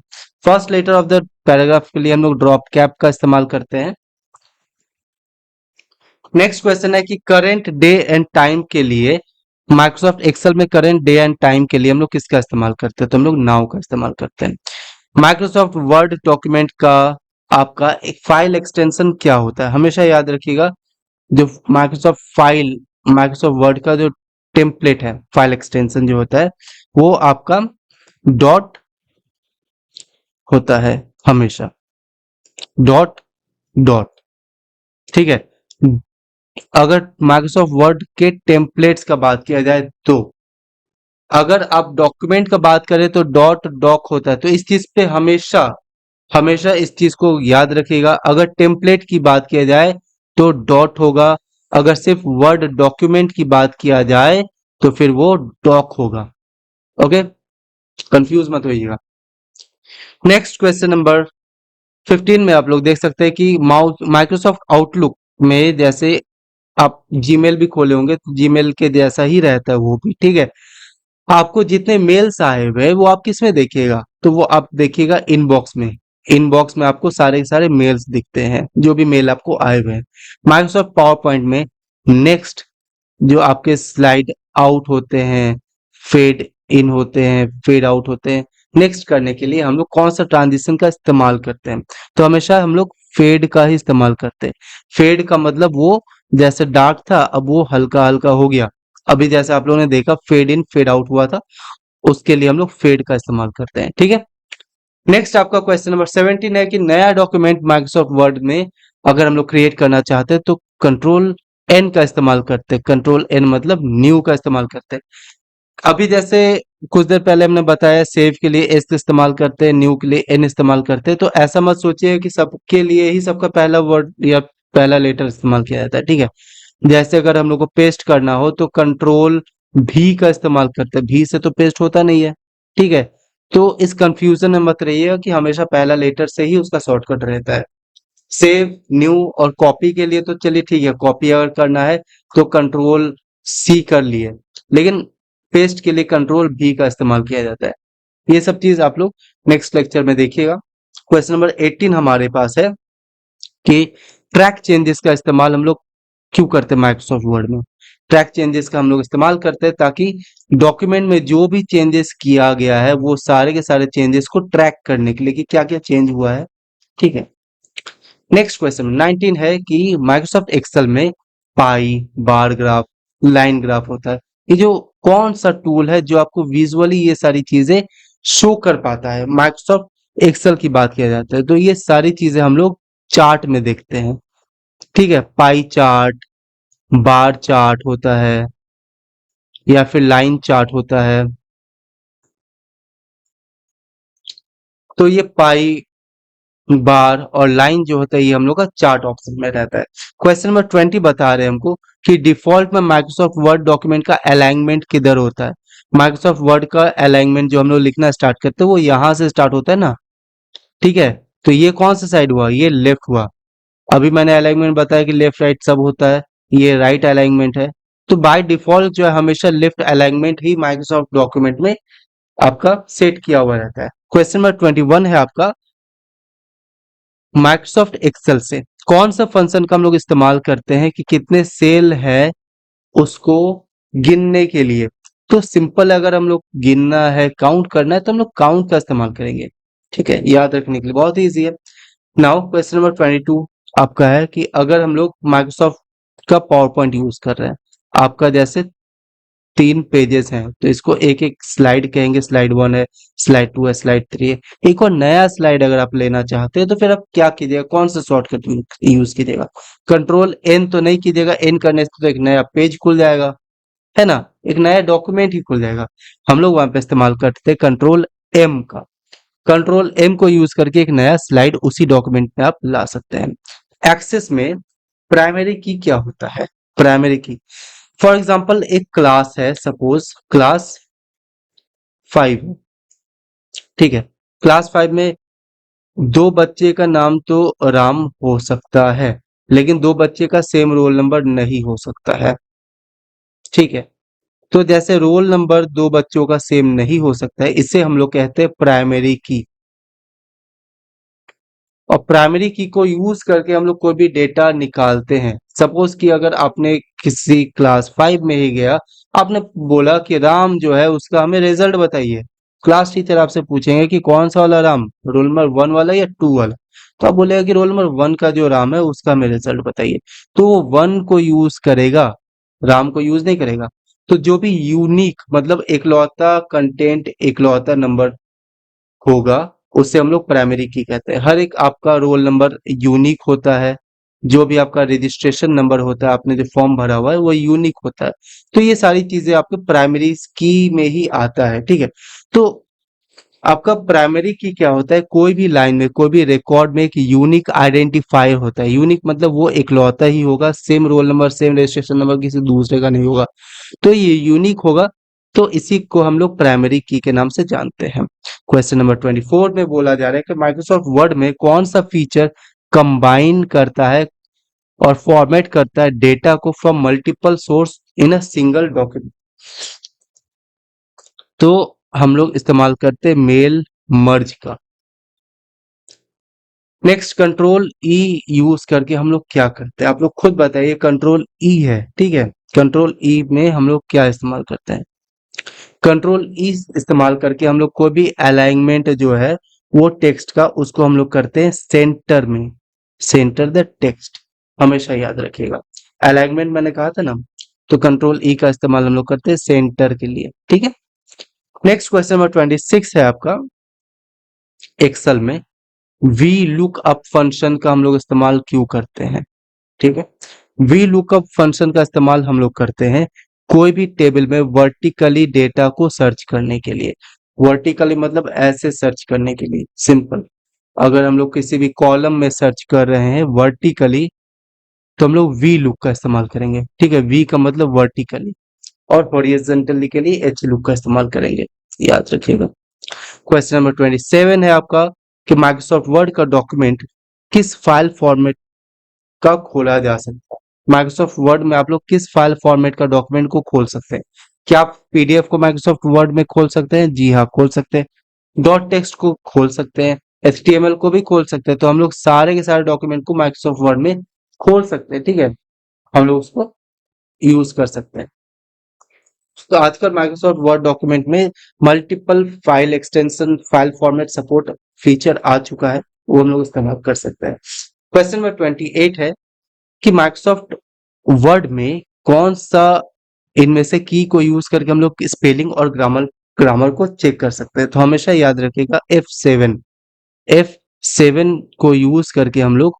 First letter of the paragraph के लिए हम लोग ड्रॉप कैप का इस्तेमाल करते हैं। नेक्स्ट क्वेश्चन है कि करेंट डे एंड टाइम के लिए माइक्रोसॉफ्ट एक्सेल में करेंट डे एंड टाइम के लिए हम लोग किसका इस्तेमाल करते हैं? तो हम लोग नाउ का इस्तेमाल करते हैं। माइक्रोसॉफ्ट वर्ड डॉक्यूमेंट का आपका एक फाइल एक्सटेंशन क्या होता है? हमेशा याद रखिएगा, जो माइक्रोसॉफ्ट वर्ड का जो टेम्पलेट है, फाइल एक्सटेंशन जो होता है वो आपका डॉट होता है, हमेशा डॉट डॉट, ठीक है। अगर माइक्रोसॉफ्ट वर्ड के टेम्पलेट्स का बात किया जाए तो अगर आप डॉक्यूमेंट का बात करें तो डॉट डॉक होता है, तो इस चीज पे हमेशा हमेशा इस चीज को याद रखिएगा। अगर टेम्पलेट की बात किया जाए तो डॉट होगा, अगर सिर्फ वर्ड डॉक्यूमेंट की बात किया जाए तो फिर वो डॉक होगा। ओके, कंफ्यूज मत होइएगा। नेक्स्ट क्वेश्चन नंबर 15 में आप लोग देख सकते हैं कि माइक्रोसॉफ्ट आउटलुक में जैसे आप जीमेल भी खोले होंगे तो जीमेल के जैसा ही रहता है वो भी, ठीक है। आपको जितने मेल्स आए हुए हैं वो आप किस में देखिएगा? तो वो आप देखिएगा इनबॉक्स में। इनबॉक्स में आपको सारे के सारे मेल्स दिखते हैं, जो भी मेल आपको आए हुए हैं। माइक्रोसॉफ्ट पावर पॉइंट में नेक्स्ट जो आपके स्लाइड आउट होते हैं, फेड इन होते हैं, फेड आउट होते हैं, नेक्स्ट करने के लिए हम लोग कौन सा ट्रांजिशन का इस्तेमाल करते हैं? तो हमेशा हम लोग फेड का ही इस्तेमाल करते हैं। फेड का मतलब वो जैसे डार्क था अब वो हल्का हल्का हो गया। अभी जैसे आप लोगों ने देखा फेड इन फेड आउट हुआ था, उसके लिए हम लोग फेड का इस्तेमाल करते हैं, ठीक है। नेक्स्ट आपका क्वेश्चन नंबर 17 है कि नया डॉक्यूमेंट माइक्रोसॉफ्ट वर्ड में अगर हम लोग क्रिएट करना चाहते हैं तो कंट्रोल एन का इस्तेमाल करते हैं। कंट्रोल एन मतलब न्यू का इस्तेमाल करते हैं। अभी जैसे कुछ देर पहले हमने बताया सेव के लिए एस इस्तेमाल करते हैं, न्यू के लिए एन इस्तेमाल करते हैं। तो ऐसा मत सोचिए कि सबके लिए ही सबका पहला वर्ड या पहला लेटर इस्तेमाल किया जाता है, ठीक है। जैसे अगर हम लोग को पेस्ट करना हो तो कंट्रोल भी का इस्तेमाल करते हैं, भी से तो पेस्ट होता नहीं है, ठीक है। तो इस कंफ्यूजन में मत रहिएगा कि हमेशा पहला लेटर से ही उसका शॉर्टकट रहता है। सेव, न्यू और कॉपी के लिए तो चलिए ठीक है, कॉपी अगर करना है तो कंट्रोल सी कर लिए, लेकिन पेस्ट के लिए कंट्रोल V का इस्तेमाल किया जाता है। ये सब चीज आप लोग नेक्स्ट लेक्चर में देखिएगा। क्वेश्चन नंबर 18 हमारे पास है कि ट्रैक चेंजेस का इस्तेमाल हम लोग क्यों करते हैं माइक्रोसॉफ्ट वर्ड में। ट्रैक चेंजेस का हम लोग इस्तेमाल करते हैं ताकि डॉक्यूमेंट में जो भी चेंजेस किया गया है वो सारे के सारे चेंजेस को ट्रैक करने के लिए कि क्या क्या चेंज हुआ है। ठीक है, नेक्स्ट क्वेश्चन 19 है कि माइक्रोसॉफ्ट एक्सेल में पाई, बार ग्राफ, लाइन ग्राफ होता है। ये जो कौन सा टूल है जो आपको विजुअली ये सारी चीजें शो कर पाता है। माइक्रोसॉफ्ट एक्सेल की बात किया जाता है तो ये सारी चीजें हम लोग चार्ट में देखते हैं। ठीक है, पाई चार्ट, बार चार्ट होता है या फिर लाइन चार्ट होता है। तो ये पाई, बार और लाइन जो होता है ये हम लोग का चार्ट ऑप्शन में रहता है। क्वेश्चन नंबर 20 बता रहे हैं हमको कि डिफॉल्ट में माइक्रोसॉफ्ट वर्ड डॉक्यूमेंट का अलाइनमेंट किधर होता है। माइक्रोसॉफ्ट वर्ड का अलाइनमेंट जो हम लोग लिखना स्टार्ट करते हैं वो यहाँ से स्टार्ट होता है ना। ठीक है, तो ये कौन सा साइड हुआ, ये लेफ्ट हुआ। अभी मैंने अलाइनमेंट बताया कि लेफ्ट राइट सब होता है, ये राइट अलाइनमेंट है। तो बाय डिफॉल्ट जो है हमेशा लेफ्ट अलाइनमेंट ही माइक्रोसॉफ्ट डॉक्यूमेंट में आपका सेट किया हुआ रहता है। क्वेश्चन नंबर 21 है आपका, माइक्रोसॉफ्ट एक्सेल से कौन सा फंक्शन का हम लोग इस्तेमाल करते हैं कि कितने सेल है उसको गिनने के लिए। तो सिंपल, अगर हम लोग गिनना है, काउंट करना है तो हम लोग काउंट का इस्तेमाल करेंगे। ठीक है, याद रखने के लिए बहुत इजी है। नाउ क्वेश्चन नंबर 22 आपका है कि अगर हम लोग माइक्रोसॉफ्ट का पावर पॉइंट यूज कर रहे हैं, आपका जैसे 3 पेजेस हैं तो इसको एक एक स्लाइड कहेंगे। स्लाइड 1 है, स्लाइड 2 है, स्लाइड 3 है। एक और नया स्लाइड अगर आप लेना चाहते हैं तो फिर आप क्या कीजिएगा, कौन सा शॉर्टकट यूज कीजिएगा। कंट्रोल एन तो नहीं कीजिएगा, एन करने से तो एक नया पेज खुल जाएगा, है ना, एक नया डॉक्यूमेंट ही खुल जाएगा। हम लोग वहां पे इस्तेमाल करते हैं कंट्रोल एम का। कंट्रोल एम को यूज करके एक नया स्लाइड उसी डॉक्यूमेंट में आप ला सकते हैं। एक्सेस में प्राइमरी की क्या होता है। प्राइमरी की, फॉर एग्जाम्पल एक क्लास है, सपोज क्लास 5। ठीक है, क्लास 5 में दो बच्चे का नाम तो राम हो सकता है, लेकिन दो बच्चे का सेम रोल नंबर नहीं हो सकता है। ठीक है, तो जैसे रोल नंबर दो बच्चों का सेम नहीं हो सकता है, इसे हम लोग कहते हैं प्राइमरी की। और प्राइमरी की को यूज करके हम लोग कोई भी डेटा निकालते हैं। सपोज कि अगर आपने किसी क्लास 5 में ही गया, आपने बोला कि राम जो है उसका हमें रिजल्ट बताइए। क्लास टीचर आपसे पूछेंगे कि कौन सा वाला राम, रोल नंबर 1 वाला या 2 वाला। तो आप बोलेगा कि रोल नंबर 1 का जो राम है उसका हमें रिजल्ट बताइए। तो वो 1 को यूज करेगा, राम को यूज नहीं करेगा। तो जो भी यूनिक मतलब इकलौता कंटेंट, इकलौता नंबर होगा, उसे हम लोग प्राइमरी की कहते हैं। हर एक आपका रोल नंबर यूनिक होता है, जो भी आपका रजिस्ट्रेशन नंबर होता है, आपने जो फॉर्म भरा हुआ है वो यूनिक होता है। तो ये सारी चीजें आपके प्राइमरी की में ही आता है। ठीक है, तो आपका प्राइमरी की क्या होता है, कोई भी लाइन में, कोई भी रिकॉर्ड में एक यूनिक आइडेंटिफायर होता है। यूनिक मतलब वो इकलौता ही होगा, same roll number, same registration number किसी दूसरे का नहीं होगा, तो ये यूनिक होगा। तो इसी को हम लोग प्राइमरी की के नाम से जानते हैं। क्वेश्चन नंबर 24 में बोला जा रहा है कि माइक्रोसॉफ्ट वर्ड में कौन सा फीचर कंबाइन करता है और फॉर्मेट करता है डेटा को from multiple source in a single document. तो हम लोग इस्तेमाल करते हैं मेल मर्ज का। नेक्स्ट कंट्रोल ई यूज करके हम लोग क्या करते हैं, आप लोग खुद बताइए। कंट्रोल ई है, ठीक है, कंट्रोल ई में हम लोग क्या इस्तेमाल करते हैं। कंट्रोल ई इस्तेमाल करके हम लोग कोई भी अलाइनमेंट जो है वो टेक्स्ट का, उसको हम लोग करते हैं सेंटर में। सेंटर द टेक्स्ट, हमेशा याद रखिएगा। अलाइनमेंट मैंने कहा था ना, तो कंट्रोल ई का इस्तेमाल हम लोग करते हैं सेंटर के लिए। ठीक है, नेक्स्ट क्वेश्चन नंबर 26 है आपका, एक्सेल में वी लुक अप फंक्शन का हम लोग इस्तेमाल क्यों करते हैं। ठीक है, वी लुकअप फंक्शन का इस्तेमाल हम लोग करते हैं कोई भी टेबल में वर्टिकली डेटा को सर्च करने के लिए। वर्टिकली मतलब ऐसे सर्च करने के लिए, सिंपल। अगर हम लोग किसी भी कॉलम में सर्च कर रहे हैं वर्टिकली तो हम लोग वी लुक का इस्तेमाल करेंगे। ठीक है, वी का मतलब वर्टिकली, और हॉरिजॉन्टली के लिए एच लुक का इस्तेमाल करेंगे, याद रखिएगा। क्वेश्चन नंबर 27 है आपका कि माइक्रोसॉफ्ट वर्ड का डॉक्यूमेंट किस फाइल फॉर्मेट का खोला जा सकता है। माइक्रोसॉफ्ट वर्ड में आप लोग किस फाइल फॉर्मेट का डॉक्यूमेंट को खोल सकते हैं। क्या आप पीडीएफ को माइक्रोसॉफ्ट वर्ड में खोल सकते हैं? जी हाँ, खोल सकते हैं। डॉट टेक्स्ट को खोल सकते हैं, एचटीएमएल को भी खोल सकते हैं। तो हम लोग सारे के सारे डॉक्यूमेंट को माइक्रोसॉफ्ट वर्ड में खोल सकते हैं, ठीक है। हम लोग उसको यूज कर सकते हैं। तो आजकल माइक्रोसॉफ्ट वर्ड डॉक्यूमेंट में multiple file extension, file format support feature आ चुका है, वो हम लोग इस्तेमाल कर सकते हैं। क्वेश्चन नंबर 28 है कि माइक्रोसॉफ्ट वर्ड में कौन सा इनमें से की को यूज करके हम लोग स्पेलिंग और ग्रामर ग्रामर को चेक कर सकते हैं। तो हमेशा याद रखिएगा F7 को यूज करके हम लोग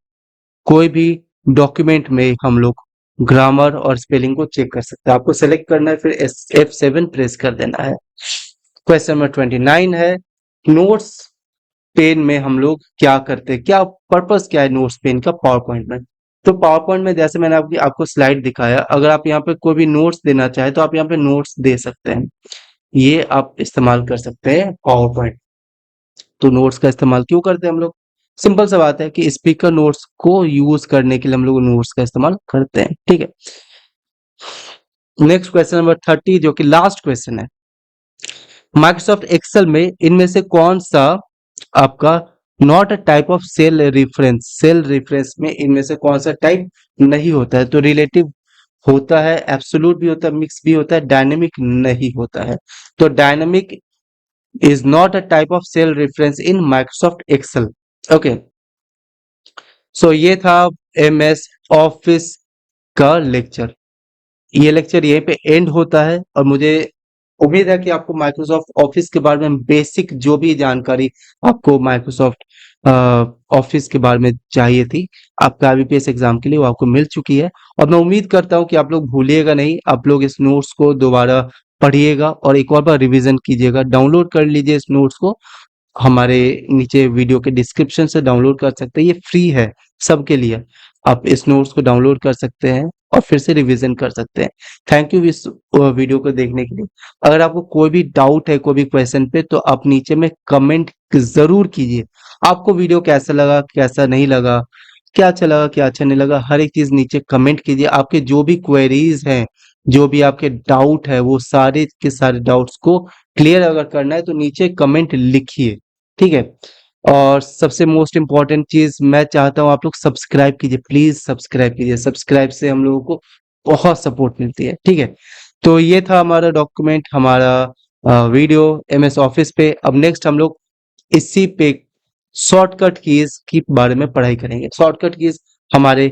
कोई भी डॉक्यूमेंट में हम लोग ग्रामर और स्पेलिंग को चेक कर सकते हैं। आपको सेलेक्ट करना है, फिर F7 प्रेस कर देना है। क्वेश्चन नंबर 29 है, नोट्स पेन में हम लोग क्या करते हैं, क्या पर्पस क्या है नोट्स पेन का पावर पॉइंट में। तो पावर पॉइंट में जैसे मैंने आपको स्लाइड दिखाया, अगर आप यहाँ पे कोई भी नोट्स देना चाहे तो आप यहाँ पे नोट्स दे सकते हैं। ये आप इस्तेमाल कर सकते हैं पावर पॉइंट। तो नोट्स का इस्तेमाल क्यों करते हैं हम लोग? सिंपल सा बात है कि स्पीकर नोट्स को यूज करने के लिए हम लोग नोट्स का इस्तेमाल करते हैं, ठीक है। नेक्स्ट क्वेश्चन नंबर 30, जो कि लास्ट क्वेश्चन है, माइक्रोसॉफ्ट एक्सेल में इनमें से कौन सा आपका not a type of cell reference में इनमें से कौन सा टाइप नहीं होता है। तो रिलेटिव होता है, एब्सोल्यूट भी होता है, मिक्स भी होता है, डायनेमिक नहीं होता है। तो dynamic is not a type of cell reference in Microsoft Excel. Okay, so ये था MS ऑफिस का लेक्चर। ये लेक्चर यहीं पे एंड होता है और मुझे उम्मीद है कि आपको माइक्रोसॉफ्ट ऑफिस के बारे में बेसिक जो भी जानकारी आपको माइक्रोसॉफ्ट ऑफिस के बारे में चाहिए थी, आपका IBPS एग्जाम के लिए वो आपको मिल चुकी है। और मैं उम्मीद करता हूँ कि आप लोग भूलिएगा नहीं, आप लोग इस नोट्स को दोबारा पढ़िएगा और एक और बार रिवीजन कीजिएगा। डाउनलोड कर लीजिए इस नोट्स को, हमारे नीचे वीडियो के डिस्क्रिप्शन से डाउनलोड कर सकते हैं। ये फ्री है सबके लिए, आप इस नोट्स को डाउनलोड कर सकते हैं और फिर से रिवीजन कर सकते हैं। थैंक यू इस वीडियो को देखने के लिए। अगर आपको कोई भी डाउट है कोई भी क्वेश्चन पे, तो आप नीचे में कमेंट जरूर कीजिए। आपको वीडियो कैसा लगा, कैसा नहीं लगा, क्या अच्छा लगा, क्या अच्छा नहीं लगा, हर एक चीज नीचे कमेंट कीजिए। आपके जो भी क्वेरीज हैं, जो भी आपके डाउट है, वो सारे के सारे डाउट्स को क्लियर अगर करना है तो नीचे कमेंट लिखिए, ठीक है। और सबसे मोस्ट इम्पॉर्टेंट चीज मैं चाहता हूँ आप लोग सब्सक्राइब कीजिए, प्लीज सब्सक्राइब कीजिए। सब्सक्राइब से हम लोगों को बहुत सपोर्ट मिलती है, ठीक है। तो ये था हमारा डॉक्यूमेंट, हमारा वीडियो MS ऑफिस पे। अब नेक्स्ट हम लोग इसी पे शॉर्टकट कीज के बारे में पढ़ाई करेंगे। शॉर्टकट कीज हमारे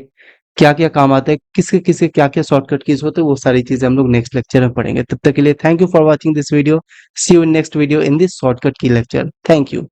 क्या क्या काम आते हैं, किसके किसके क्या क्या शॉर्टकट कीज होते हैं, वो सारी चीजें हम लोग नेक्स्ट लेक्चर में पढ़ेंगे। तब तक के लिए thank you for watching this video. See you in next video in this shortcut की लेक्चर। Thank you.